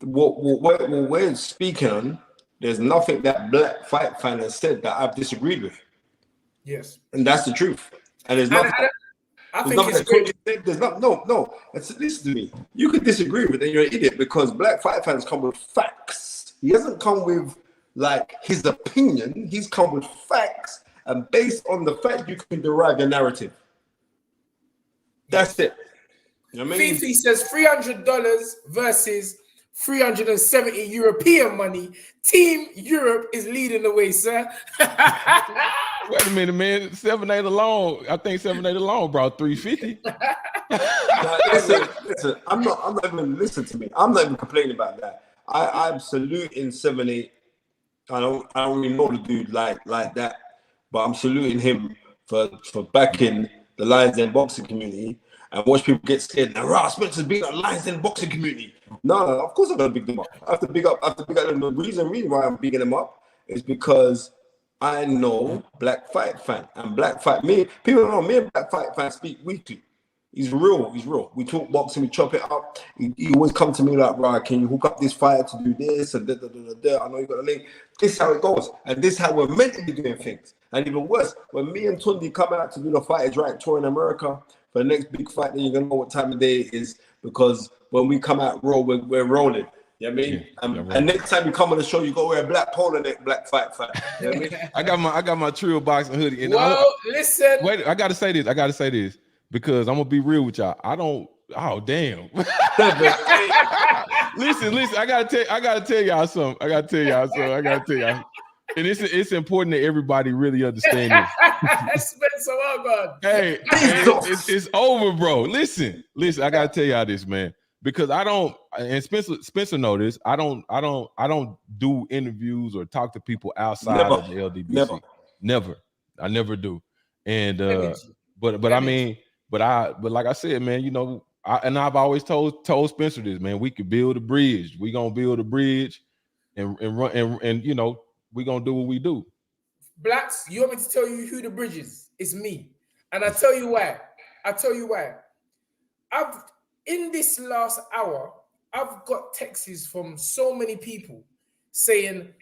What we're speaking on, there's nothing that Black Fight Fan has said that I've disagreed with. Yes. And that's the truth. And there's nothing. I think it's great. There's no. Listen to me. You can disagree with it, and you're an idiot, because Black Fight Fans come with facts. He hasn't come with like his opinion. He's come with facts, and based on the fact, you can derive your narrative. That's it. You know what I mean? Fifi says $300 versus 370 European money. Team Europe is leading the way, sir. Wait a minute, man. 7-8 alone. I think 7-8 alone brought 350. Now, listen. I'm not even listen to me. I'm not even complaining about that. I'm saluting 7-8. I don't really know the dude like that, but I'm saluting him for backing the Lions Den boxing community. And watch people get scared. Now, Ross Spencer's big up Lions Den boxing community. No, of course I'm gonna big them up. I have to big up them. The reason why I'm bigging them up is because I know Black Fight Fan and Black Fight. People know me and Black Fight Fan speak weekly. He's real. We talk boxing, we chop it up. He always come to me like, right, can you hook up this fight to do this and da. I know you got a link. This is how it goes, and this is how we're meant to be doing things. And even worse, when me and Tunde come out to do the Fight Is Right tour in America for the next big fight, then you're gonna know what time of day it is, because when we come out raw, we're rolling. You know what I mean? Yeah, and next time you come on the show, you go wear a black polo neck, Black Fight Fan. You know what I mean? I got my Trio boxing hoodie. And listen. Wait, I gotta say this because I'm gonna be real with y'all. I don't. Oh damn. listen. I gotta tell y'all something. And it's important that everybody really understand this. Spencer, oh God. Hey, it's over, bro. Listen. I gotta tell y'all this, man, because I don't. And Spencer know this. I don't do interviews or talk to people outside of the LDBC. Never. I never do. And but like I said, man, you know, I've always told Spencer this, man. We could build a bridge. We gonna build a bridge, and run and you know. We're going to do what we do. Blacks, you want me to tell you who the bridge is? It's me. And I tell you why. In this last hour, I've got texts from so many people saying,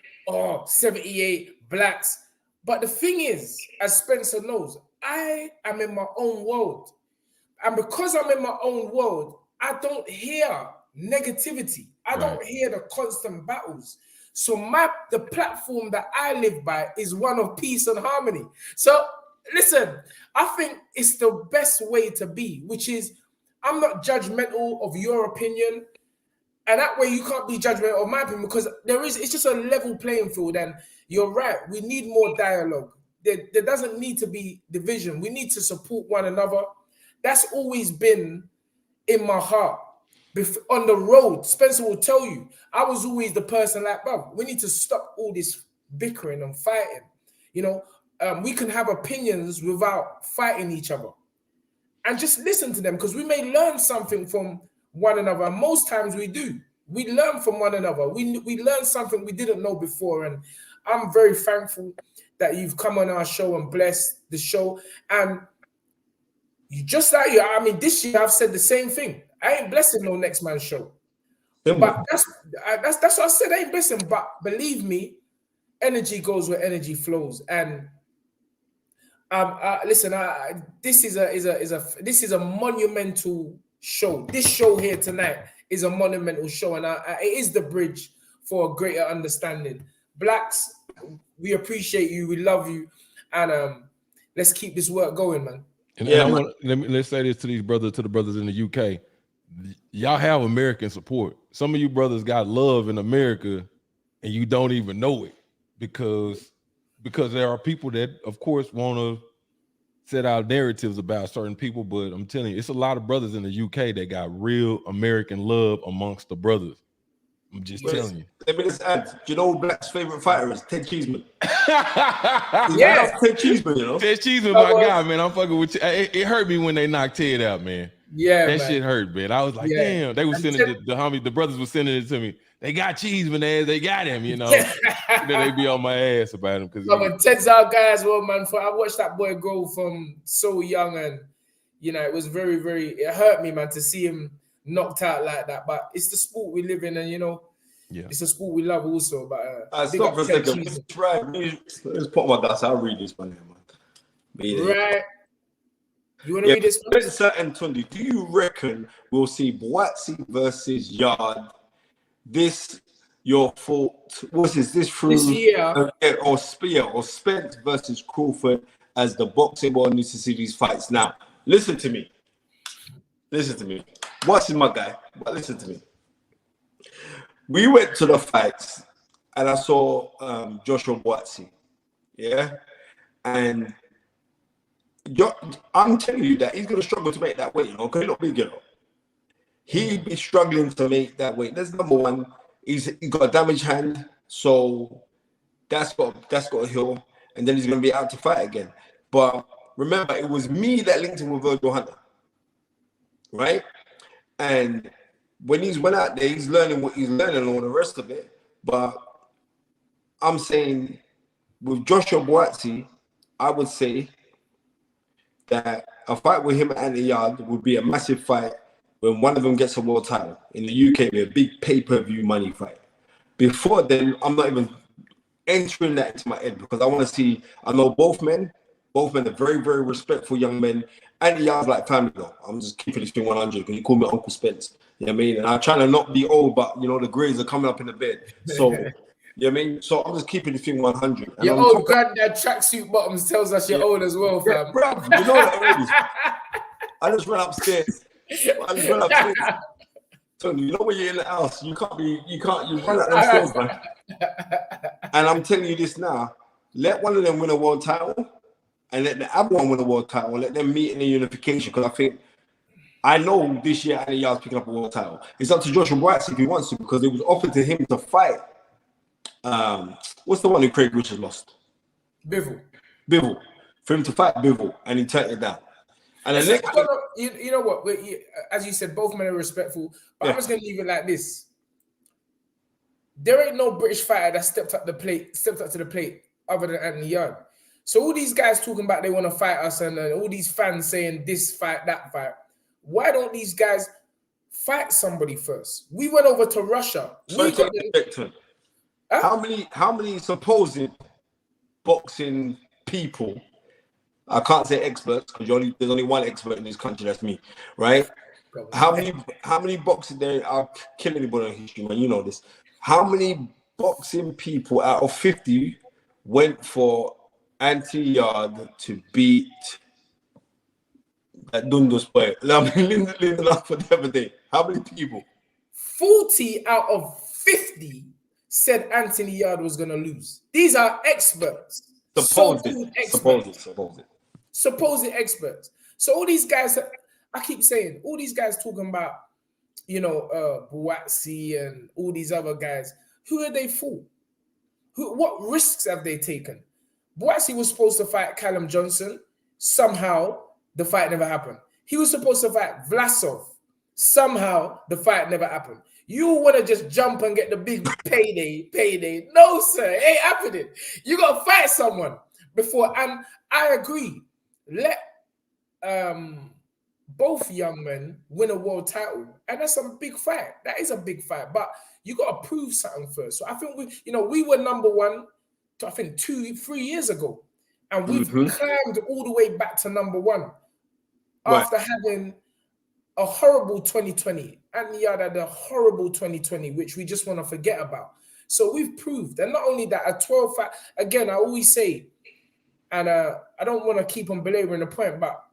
78 blacks. But the thing is, as Spencer knows, I am in my own world. And because I'm in my own world, I don't hear negativity. I don't hear the constant battles. So the platform that I live by is one of peace and harmony. So listen, I think it's the best way to be, which is I'm not judgmental of your opinion. And that way you can't be judgmental of my opinion, because it's just a level playing field. And you're right, we need more dialogue. There doesn't need to be division. We need to support one another. That's always been in my heart. On the road, Spencer will tell you, I was always the person like, bro, we need to stop all this bickering and fighting. You know, we can have opinions without fighting each other. And just listen to them, because we may learn something from one another. And most times we do. We learn from one another. We learn something we didn't know before. And I'm very thankful that you've come on our show and blessed the show. And you just like you, I mean, this year I've said the same thing. I ain't blessing no next man's show. But that's what I said. I ain't blessing. But believe me, energy goes where energy flows. And listen, this is a monumental show. This show here tonight is a monumental show, and it is the bridge for a greater understanding. Blacks, we appreciate you, we love you, and let's keep this work going, man. And let's say this to the brothers in the UK. Y'all have American support. Some of you brothers got love in America, and you don't even know it, because there are people that, of course, want to set out narratives about certain people. But I'm telling you, it's a lot of brothers in the UK that got real American love amongst the brothers. I'm just telling you. Let me just add, do you know Black's favorite fighter is Ted Cheeseman? Yeah, Ted Cheeseman, you know. Ted Cheeseman, my guy, man. I'm fucking with you. It hurt me when they knocked Ted out, man. Yeah, that shit hurt, man. I was like, damn. They were sending the brothers were sending it to me. They got Cheeseman ass. They got him, you know. They be on my ass about him, because Ted's our guy as well, man. I watched that boy grow from so young, and you know, it was very, very. It hurt me, man, to see him knocked out like that. But it's the sport we live in, and you know, it's a sport we love also. But stop for a second. Let's put my glass. I'll read this one, man. Right. You want to read this one? Spencer and TUNDE, do you reckon we'll see Boatsi versus Yard? This your fault? What's this through this year? Or Spear or Spence versus Crawford, as the boxing world needs to see these fights now? Listen to me. Boatsi, my guy, but listen to me. We went to the fights, and I saw Joshua Boatsi, and I'm telling you that he's going to struggle to make that weight, you know, because he's not big, you know. He'd be struggling to make that weight. That's number one. He's got a damaged hand, so that's got to heal, and then he's going to be out to fight again. But remember, it was me that linked him with Virgil Hunter, right? And when he's went out there, he's learning what he's learning and all the rest of it. But I'm saying with Joshua Boatsi, I would say that a fight with him at the Yard would be a massive fight when one of them gets a world title. In the UK, it'd be a big pay-per-view money fight. Before then, I'm not even entering that into my head, because I want to see, I know both men are very, very respectful young men. And the Yard's like family though. I'm just keeping this thing 100, because you call me Uncle Spence. You know what I mean? And I'm trying to not be old, but you know, the grades are coming up in the bed. So, you know what I mean? So I'm just keeping this thing 100. And your old granddad tracksuit bottoms tells us you're old as well, fam. Yeah, bro, you know that I just ran upstairs. So you know when you're in the house, you run out them stairs, man. And I'm telling you this now, let one of them win a world title, and let the other one win a world title, and let them meet in the unification, because I know this year Ali Yard's picking up a world title. It's up to Joshua Boatsi if he wants to, because it was offered to him to fight. What's the one who Craig Richards lost? Bivol. For him to fight Bivol, and he turned it down. And the next you know what? As you said, both men are respectful, but I'm just gonna leave it like this. There ain't no British fighter that stepped up to the plate other than Anthony Yard. So all these guys talking about they want to fight us, and all these fans saying this fight, that fight. Why don't these guys fight somebody first? We went over to Russia. How many supposed boxing people, I can't say experts, because there's only one expert in this country, that's me, right? How many boxing there? I'll kill anybody in history, man. You know this. How many boxing people out of 50 went for anti-yard to beat that Dundos boy? I mean, Lindelof for the other day. How many people? 40 out of 50 said Anthony Yard was going to lose. These are experts. Supposed experts. So all these guys, I keep saying, all these guys talking about, you know, Buatsi and all these other guys, who are they for? What risks have they taken? Buatsi was supposed to fight Callum Johnson. Somehow, the fight never happened. He was supposed to fight Vlasov. Somehow, the fight never happened. You want to just jump and get the big payday. No, sir, it ain't happening. You got to fight someone before. And I agree. Let both young men win a world title. And that's a big fight. That is a big fight. But you got to prove something first. So I think we were number one, I think 2-3 years ago. And we've climbed all the way back to number one after having a horrible 2020. And Yard had a horrible 2020, which we just want to forget about. So we've proved. And not only that, a 12 fight, again, I always say, and I don't want to keep on belaboring the point, but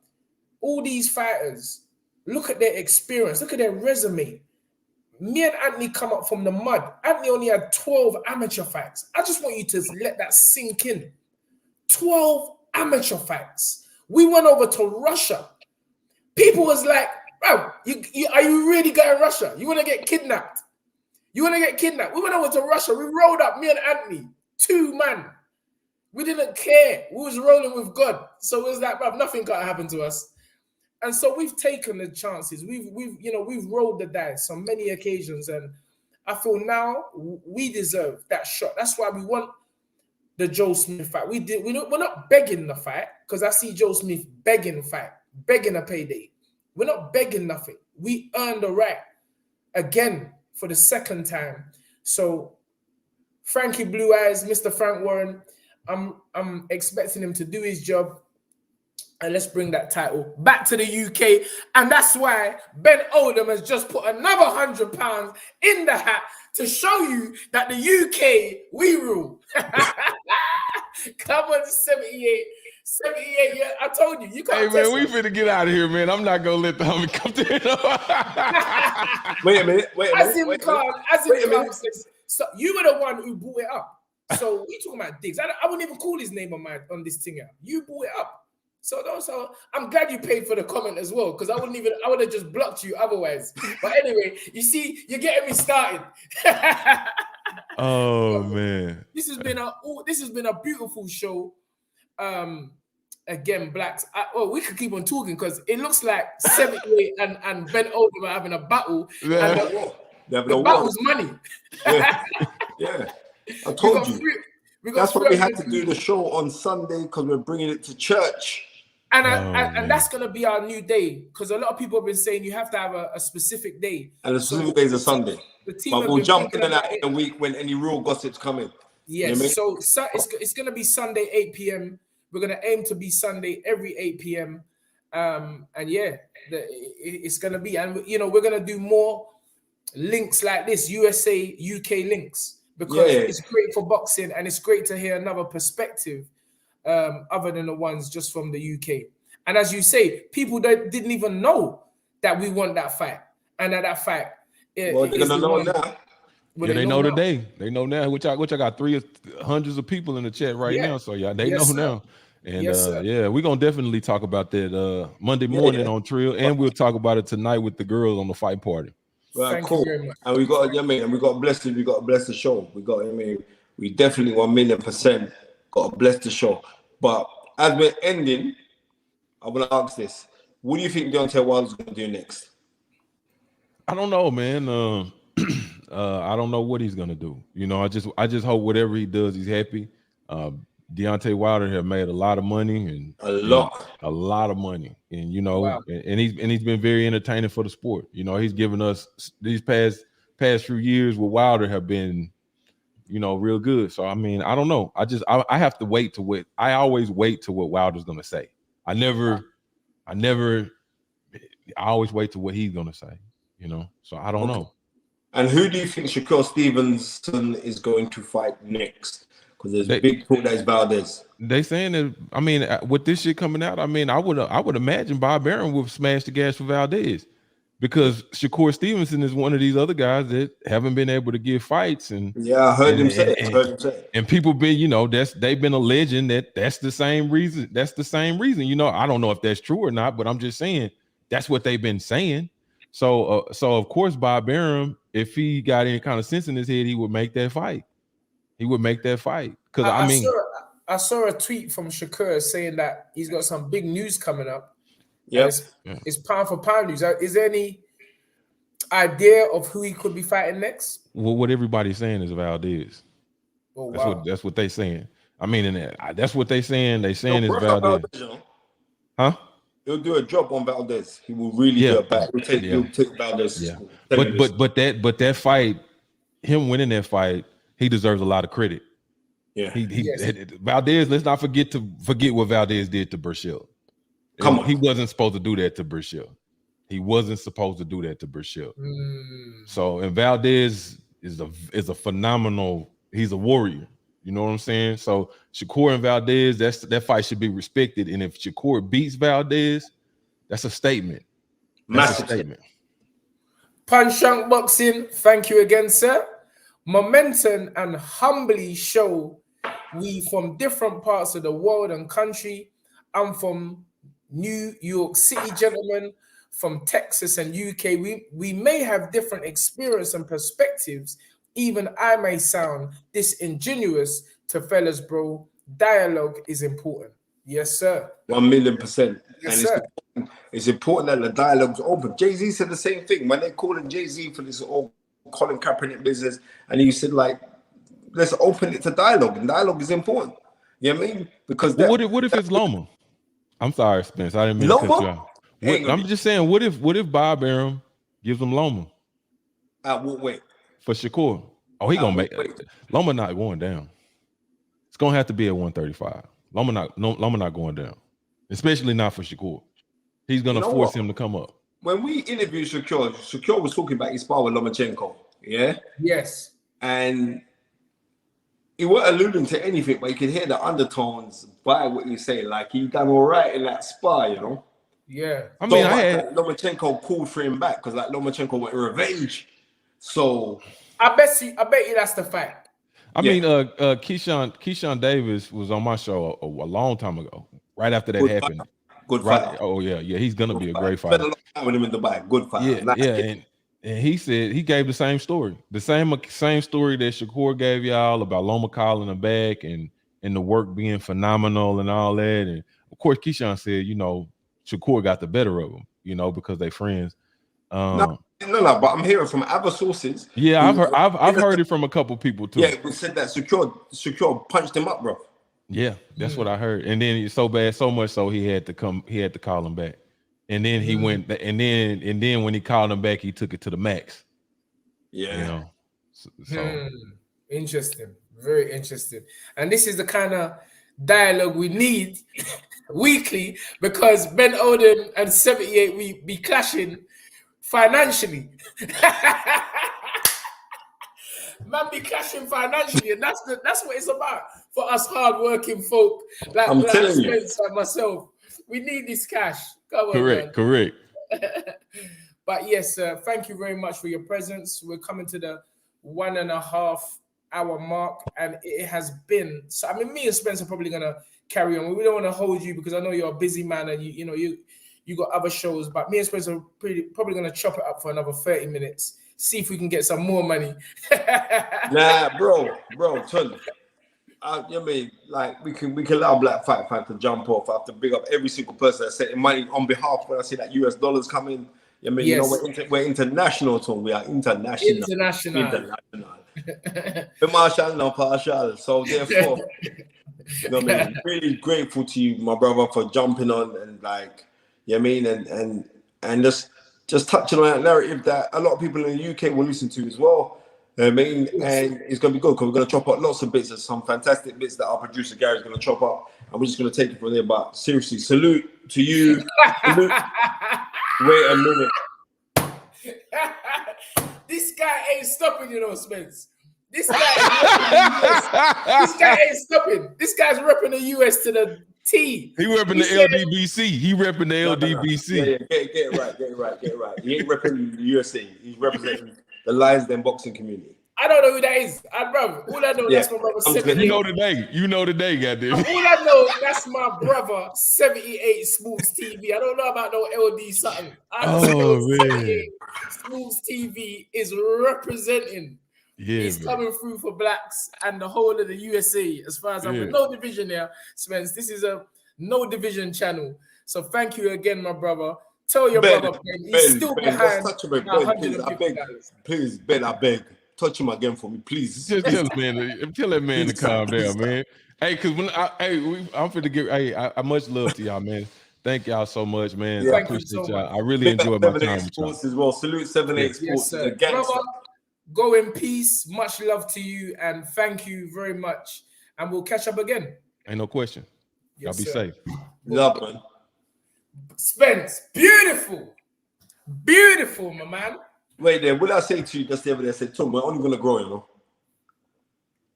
all these fighters, look at their experience, look at their resume. Me and Anthony come up from the mud. Anthony only had 12 amateur fights. I just want you to let that sink in. 12 amateur fights. We went over to Russia. People was like, bro, are you really going to Russia? You want to get kidnapped? We went over to Russia. We rolled up, me and Anthony, 2 man. We didn't care. We was rolling with God. So it was like, bro, nothing got to happen to us. And so we've taken the chances. We've rolled the dice on many occasions. And I feel now we deserve that shot. That's why we want the Joe Smith fight. We're not begging the fight, because I see Joe Smith begging a payday. We're not begging nothing. We earned the right again for the second time. So Frankie Blue Eyes, Mr. Frank Warren, I'm expecting him to do his job. And let's bring that title back to the UK. And that's why Ben Oldham has just put another £100 in the hat to show you that the UK, we rule. Come on, 78. 78, yeah, I told you. You can't. Hey, man, we finna get out of here, man. I'm not going to let the homie come to it. Wait a minute. So you were the one who brought it up. So we talking about Diggs. I wouldn't even call his name on this thing here. You brought it up. So I'm glad you paid for the comment as well, because I would have just blocked you otherwise. But anyway, you see, you're getting me started. Oh man. This has been a beautiful show. Again, Blacks. We could keep on talking because it looks like 78 and Ben Oldham are having a battle. Yeah. And the battle's money. Yeah. I told you. That's why we had to do the show on Sunday, because we're bringing it to church. And that's going to be our new day, because a lot of people have been saying you have to have a specific day. And the specific day is a Sunday. But we'll jump in and out in a week when any real gossips come in. Yes, you know what I mean? So it's going to be Sunday, 8 p.m. We're going to aim to be Sunday every 8 p.m. And yeah, it's going to be. And, we're going to do more links like this, USA, UK links, because it's great for boxing and it's great to hear another perspective other than the ones just from the UK. And as you say, people that didn't even know that we won that fight. And that fight. They're going to know now. Yeah, they know today. They know now. Which I got hundreds of people in the chat right now. So they know now. And we're gonna definitely talk about that Monday morning on Trill, and we'll talk about it tonight with the girls on the fight party. Right, cool. And we got to bless the show. We definitely 1,000,000% got to bless the show. But as we're ending, I want to ask this: what do you think Deontay Wilder's gonna do next? I don't know, man. I don't know what he's gonna do. I just hope whatever he does, he's happy. Deontay Wilder have made a lot of money and a lot of money, and and he's been very entertaining for the sport. He's given us these past few years with Wilder have been, real good. So I mean, I don't know. I have to wait to what I always wait to what Wilder's gonna say. I never I always wait to what he's gonna say, you know. So I don't know. And who do you think Shakur Stevenson is going to fight next? Because there's big talk that is Valdez. They saying that. I mean, with this shit coming out, I mean, I would imagine Bob Arum would smash the gas for Valdez, because Shakur Stevenson is one of these other guys that haven't been able to give fights. And yeah, I heard him say it. And people been, you know, they've been alleging that's the same reason. That's the same reason. You know, I don't know if that's true or not, but I'm just saying that's what they've been saying. So of course, Bob Arum, if he got any kind of sense in his head, he would make that fight. He would make that fight. Because I saw a tweet from Shakur saying that he's got some big news coming up. Yeah, it's pound for pound news. Is there any idea of who he could be fighting next? Well, what everybody's saying is Valdez. Oh, wow. That's what they saying. I mean, and that's what they saying. They saying is Valdez. Huh? He'll do a drop on Valdez. He will really do it back. He'll take Valdez. Yeah. But that fight, him winning that fight, he deserves a lot of credit. Yeah. Valdez, let's not forget what Valdez did to Burchell. Come on. He wasn't supposed to do that to Burchell. He wasn't supposed to do that to Burchell. So, and Valdez is a phenomenal, he's a warrior. You know what I'm saying? So Shakur and Valdez, that fight should be respected. And if Shakur beats Valdez, that's a statement. That's a statement. Punch-Shank Boxing, thank you again, sir. Momentum and humbly show we from different parts of the world and country. I'm from New York City, gentlemen, from Texas and UK. We may have different experience and perspectives. Even I may sound disingenuous to fellas, bro. Dialogue is important. Yes, sir. 1,000,000%. Yes, and sir. it's important that the dialogue's open. Jay-Z said the same thing. When they're calling Jay-Z for this old Colin Kaepernick business, and he said, like, let's open it to dialogue. And dialogue is important. You know what I mean? Because what if it's Loma? I'm sorry, Spence. I didn't mean to cut you off. I'm just saying, what if Bob Arum gives him Loma? What weight? For Shakur. Oh, he gonna make Loma not going down. It's gonna have to be at 135. Loma not going down, especially not for Shakur. He's gonna force him to come up. When we interviewed Shakur was talking about his spar with Lomachenko. Yeah. Yes. And he wasn't alluding to anything, but you could hear the undertones by what he's saying. Like, he done all right in that spar, you know. Yeah. I mean, Lomachenko called for him back because, like, Lomachenko went revenge. So I bet you that's the fact. I mean, Keyshawn Davis was on my show a long time ago, right after that happened. Good fighter. Oh yeah, he's gonna be a great fighter. Spent a long time with him in Dubai. Good fighter. And he said he gave the same story, the same story that Shakur gave y'all about Loma calling him back and the work being phenomenal and all that. And of course, Keyshawn said, you know, Shakur got the better of him, you know, because they friends. No, but I'm hearing from other sources. Yeah, I've heard it from a couple people too. Yeah, who said that Shakur punched him up, bro. Yeah, that's what I heard. And then it's so much so he had to call him back. And then he went, and then when he called him back, he took it to the max. Yeah. You know. So. Interesting. Very interesting. And this is the kind of dialogue we need weekly, because Ben Oden and 78 we be clashing financially. Man be clashing financially, and that's what it's about for us hardworking folk like Spence and myself. We need this cash. Come on, correct. But yes, thank you very much for your presence. We're coming to the 1.5 hour mark, and it has been. So I mean, me and Spence are probably gonna carry on. We don't want to hold you because I know you're a busy man and you got other shows. But me and Spence are probably gonna chop it up for another 30 minutes. See if we can get some more money. Nah, bro, TUNDE. I mean, like, we can allow Black Fight Fan to jump off. I have to big up every single person that's setting money on behalf when I see that US dollars come in. I mean, yes. You know, we're international, Tom. We are international. Impartial, partial. So therefore, you know what I mean? Really grateful to you, my brother, for jumping on and, like, you know what I mean, and just touching on that narrative that a lot of people in the UK will listen to as well. I mean, and it's going to be good because we're going to chop up lots of bits. There's some fantastic bits that our producer Gary's going to chop up, and we're just going to take it from there. But seriously, salute to you. Wait a minute. This guy ain't stopping, you know, Spence. This guy is repping the US. This guy ain't stopping. This guy's repping the US to the T. He repping the LDBC. He repping the LDBC. Yeah, get it right. He ain't repping the USA. He's representing the Lions Den boxing community. I don't know who that is. Bro, all I know that's my brother 78. You know today, goddamn. All I know that's my brother 78 Smooths TV. I don't know about no LD something. I just know 78 Smooths TV is representing. Yeah, he's coming through for blacks and the whole of the USA. As far as I'm with no division there, Spence. This is a no division channel. So thank you again, my brother. Tell your brother, Ben, he's still behind. Please, Ben, I beg. Touch him again for me, please. Just tell that man to calm down, man. Hey, because when I'm finna give. Hey, I much love to y'all, man. Thank y'all so much, man. Yeah, I appreciate y'all. I really enjoyed my time with y'all. As well. Salute 78 Sports. Yes, brother, go in peace. Much love to you, and thank you very much. And we'll catch up again. Ain't no question. Y'all be safe. Love, man. Spence, beautiful, my man. Wait there, what did I say to you just the other day? I said, Tom, we're only going to grow, you know?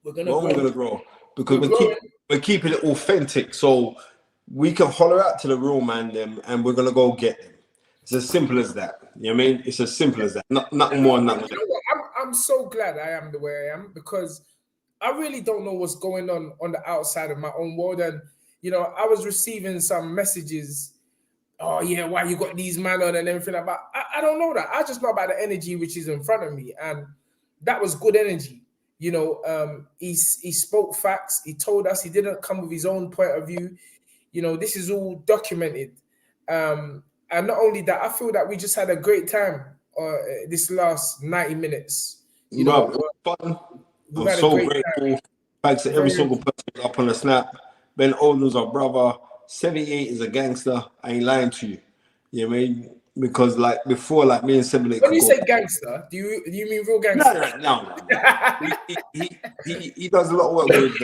We're only going to grow. Because we're keeping it authentic. So we can holler out to the real man them and we're going to go get them. It's as simple as that. You know what I mean? It's as simple as that. Nothing more, nothing less. You know what? I'm so glad I am the way I am because I really don't know what's going on the outside of my own world. And, you know, I was receiving some messages. Oh, yeah, why you got these man on and everything like that. I don't know that. I just know about the energy which is in front of me. And that was good energy. You know, he spoke facts. He told us he didn't come with his own point of view. You know, this is all documented. And not only that, I feel that we just had a great time this last 90 minutes. You know, it was fun. I'm so grateful. Thanks to every single person up on the snap. Ben Olden's our brother. 78 is a gangster. I ain't lying to you. You know what I mean? Because like before, like me and 78. When you say gangster, do you mean real gangster? No. he does a lot of work with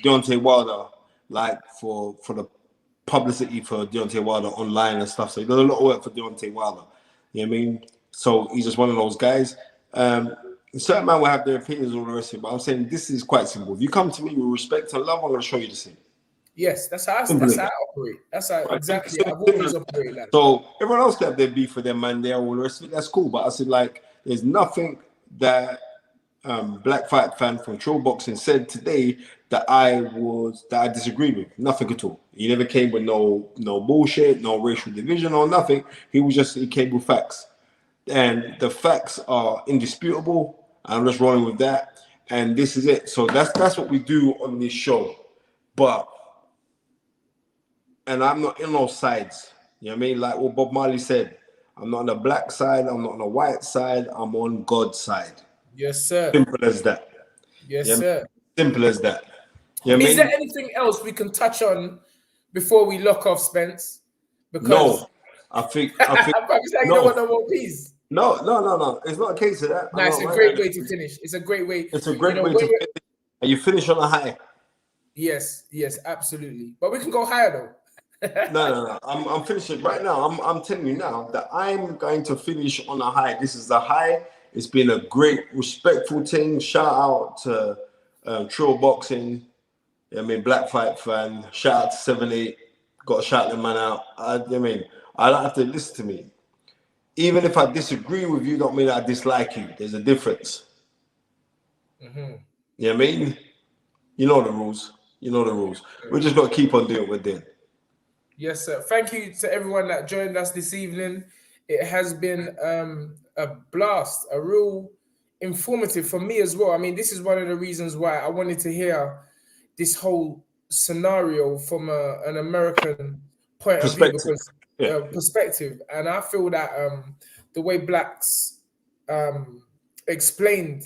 Deontay Wilder, like for the publicity for Deontay Wilder online and stuff. So he does a lot of work for Deontay Wilder. You know what I mean? So he's just one of those guys. Certain men will have their opinions on the rest of it, but I'm saying this is quite simple. If you come to me with respect and love, I'm going to show you the same. Yes, that's how I operate. That's how exactly I've always operated like. So everyone else can have their beef for their man there, all the rest of it. That's cool. But I said, like, there's nothing that Black Fight Fan from Trill Boxing said today that I disagreed with. Nothing at all. He never came with no bullshit, no racial division or nothing. He came with facts. And the facts are indisputable. I'm just rolling with that. And this is it. So that's what we do on this show. And I'm not in those sides. You know what I mean? Like what Bob Marley said, I'm not on the black side, I'm not on the white side, I'm on God's side. Yes, sir. Simple as that. Yes, sir. Simple as that. You know Is there anything else we can touch on before we lock off, Spence? Because no. I think no. You don't want no more peace. No. It's not a case of that. No, it's a great way to finish. It's a great way. It's a great way to finish. And you finish on a high. Yes, absolutely. But we can go higher though. No. I'm finishing right now. I'm telling you now that I'm going to finish on a high. This is the high. It's been a great, respectful thing. Shout out to Trill Boxing. I mean, Black Fight Fan. Shout out to 78. Got to shout the man out. I mean, I don't have to listen to me. Even if I disagree with you, don't mean I dislike you. There's a difference. Mm-hmm. You know what I mean? You know the rules. We just got to keep on doing what we're doing. Yes, sir. Thank you to everyone that joined us this evening. It has been a blast, a real informative for me as well. I mean, this is one of the reasons why I wanted to hear this whole scenario from an American point of view, because perspective. And I feel that the way blacks explained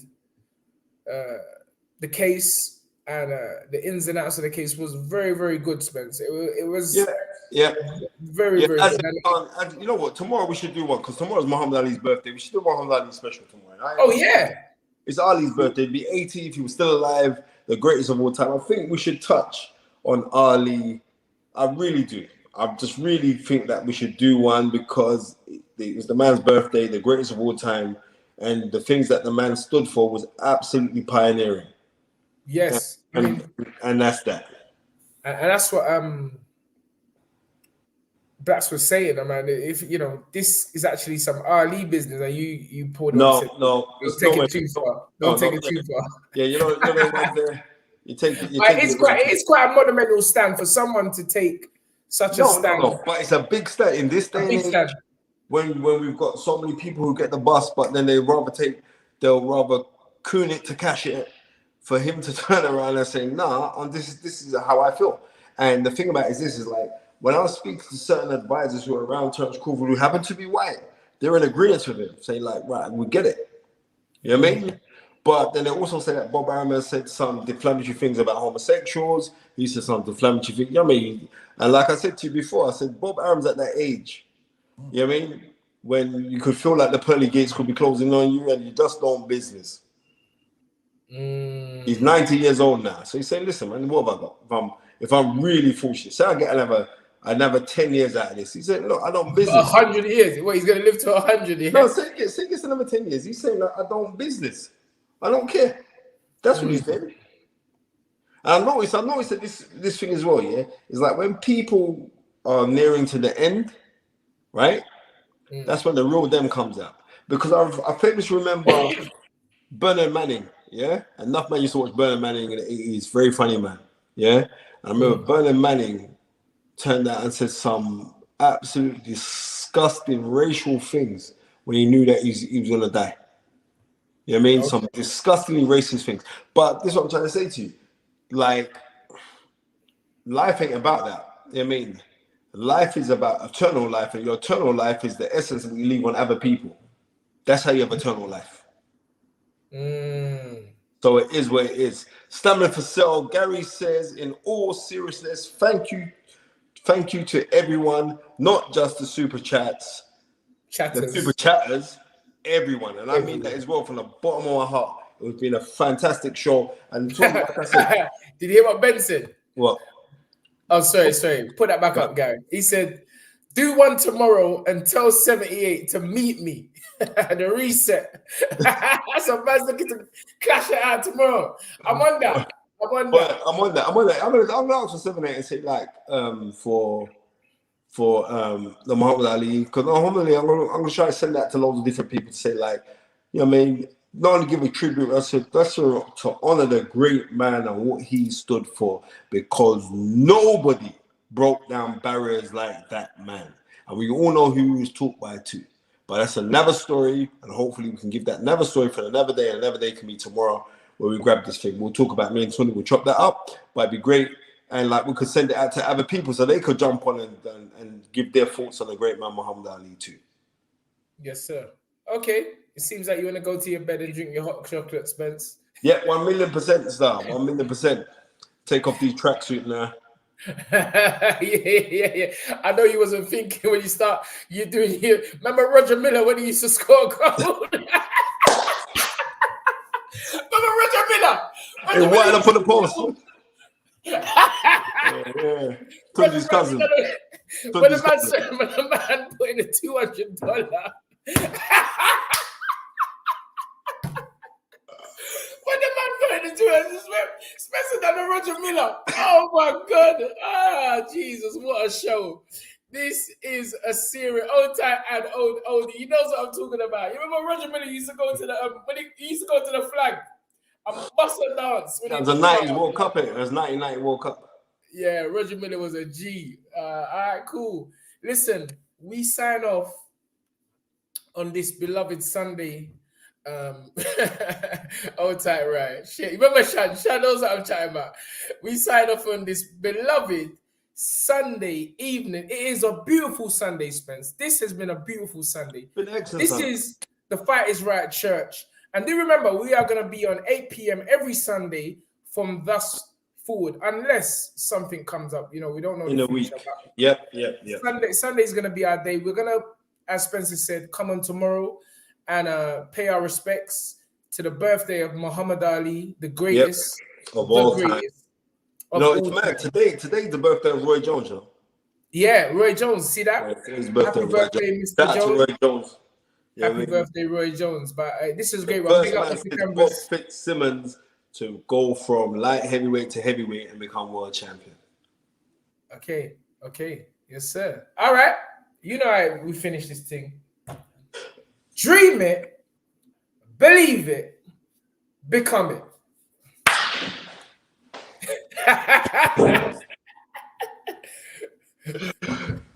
the case and the ins and outs of the case was very, very good, Spence. It was very good. You know what? Tomorrow we should do one, because tomorrow's Muhammad Ali's birthday. We should do Muhammad Ali special tomorrow. Right? Oh, yeah. It's Ali's birthday. It'd be 80 if he was still alive, the greatest of all time. I think we should touch on Ali. I really do. I just really think that we should do one, because it was the man's birthday, the greatest of all time, and the things that the man stood for was absolutely pioneering. Yes, And that's that. And that's what Blacks was saying, man. If you know, this is actually some Ali business, and you pulled on. No, don't take it too far. Don't take it too far. Yeah, you know what there. You take it. It's quite a monumental stand for someone to take such a stand. No, but it's a big stand in this day and age. When we've got so many people who get the bus, but then they'll rather coon it to cash it, for him to turn around and say, nah, this is how I feel. And the thing about it is like, when I speak to certain advisors who are around Terence Crawford who happen to be white, they're in agreement with him, saying like, right, we get it. You know what I mean? But then they also say that Bob Arum has said some deflammatory things about homosexuals. He said some deflammatory things. You know what I mean? And like I said to you before, I said Bob Arum's at that age. You know what I mean? When you could feel like the pearly gates could be closing on you and you just don't business. He's 90 years old now. So he's saying, listen, man, what have I got? If I'm really fortunate, say I get another 10 years out of this. He said, look, I don't business. 100 years? Well, he's going to live to 100 years. No, say he gets another 10 years. He's saying, I don't business. I don't care. That's what he's saying. And I noticed that this thing as well, yeah, is like when people are nearing to the end, right? That's when the real them comes out. Because I famously remember Bernard Manning, yeah? Enough man used to watch Bernard Manning in the 80s. Very funny man, yeah? I remember Bernard Manning turned out and said some absolutely disgusting racial things when he knew that he was going to die. You know what I mean? Okay. Some disgustingly racist things. But this is what I'm trying to say to you. Like, life ain't about that. You know what I mean? Life is about eternal life, and your eternal life is the essence that you leave on other people. That's how you have eternal life. So it is what it is. Stamina for sale. Gary says, in all seriousness, thank you to everyone, not just the super chats, the super chatters, everyone. And I mean that as well from the bottom of my heart. It's been a fantastic show. And like I said, did you hear what Ben said? What? Oh, sorry. Put that back up, Gary. He said, do one tomorrow and tell 78 to meet me. The reset. So man's looking to clash it out tomorrow. I'm on that. I'm gonna ask for 78 and say like for the Muhammad Ali, because I'm gonna try to send that to loads of different people to say like, you know what I mean, not only give a tribute, that's to honor the great man and what he stood for, because nobody broke down barriers like that man. And we all know who he was talked by too. But that's another story, and hopefully we can give that another story for another day, and another day can be tomorrow where we grab this thing. We'll talk about me and Tony, we'll chop that up, but it'd be great. And like we could send it out to other people so they could jump on and give their thoughts on the great man Muhammad Ali too. Yes, sir. Okay. It seems like you want to go to your bed and drink your hot chocolate, Spence. Yeah, 1,000,000%, star. 1,000,000%. Take off these tracksuit now. Yeah. I know you wasn't thinking when you doing here. Remember Roger Miller when he used to score a goal? Remember Roger Miller? Hey, why up for the post? Yeah. Tunde's cousin. When the man put in a $200. When the man put in the $200, Spencer than Roger Miller. Oh my God. Ah, Jesus, what a show. This is a serious old time and old. He knows what I'm talking about. You remember Roger Miller used to go to the when he used to go to the flag and bust a dance. It was a 90s World Cup. It was 1990 World Cup. Yeah, Roger Miller was a G. All right, cool. Listen, we sign off on this beloved Sunday. Old tight, right? Shit. Remember Shan knows what I'm chatting about. We sign off on this beloved Sunday evening. It is a beautiful Sunday, Spence. This has been a beautiful Sunday. This is the Fight Is Right Church. And do remember, we are going to be on 8 p.m. every Sunday from thus forward, unless something comes up. You know, we don't know. In a week. Yep. Sunday is going to be our day. We're going to, as Spencer said, come on tomorrow and pay our respects to the birthday of Muhammad Ali, the greatest of all time. No, it's mad. Today's the birthday of Roy Jones, you know? Yeah, Roy Jones. See that? Yeah, his birthday, Happy Roy birthday, Jones. Mr. Shout out to Jones. Roy Jones. Yeah, Happy birthday, Roy Jones. But this is great. the One. Big first up man Mr. since Bob Canvas. Fitzsimmons to go from light heavyweight to heavyweight and become world champion. Okay. Okay. Yes, sir. All right. You know how we finish this thing. Dream it, believe it, become it.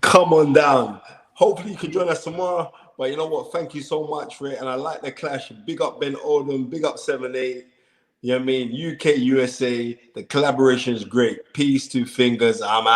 Come on down. Hopefully you can join us tomorrow. But you know what? Thank you so much for it. And I like the clash. Big up Ben Odom. Big up 7-8. You know what I mean? UK, USA. The collaboration is great. Peace, 2 fingers. I'm out.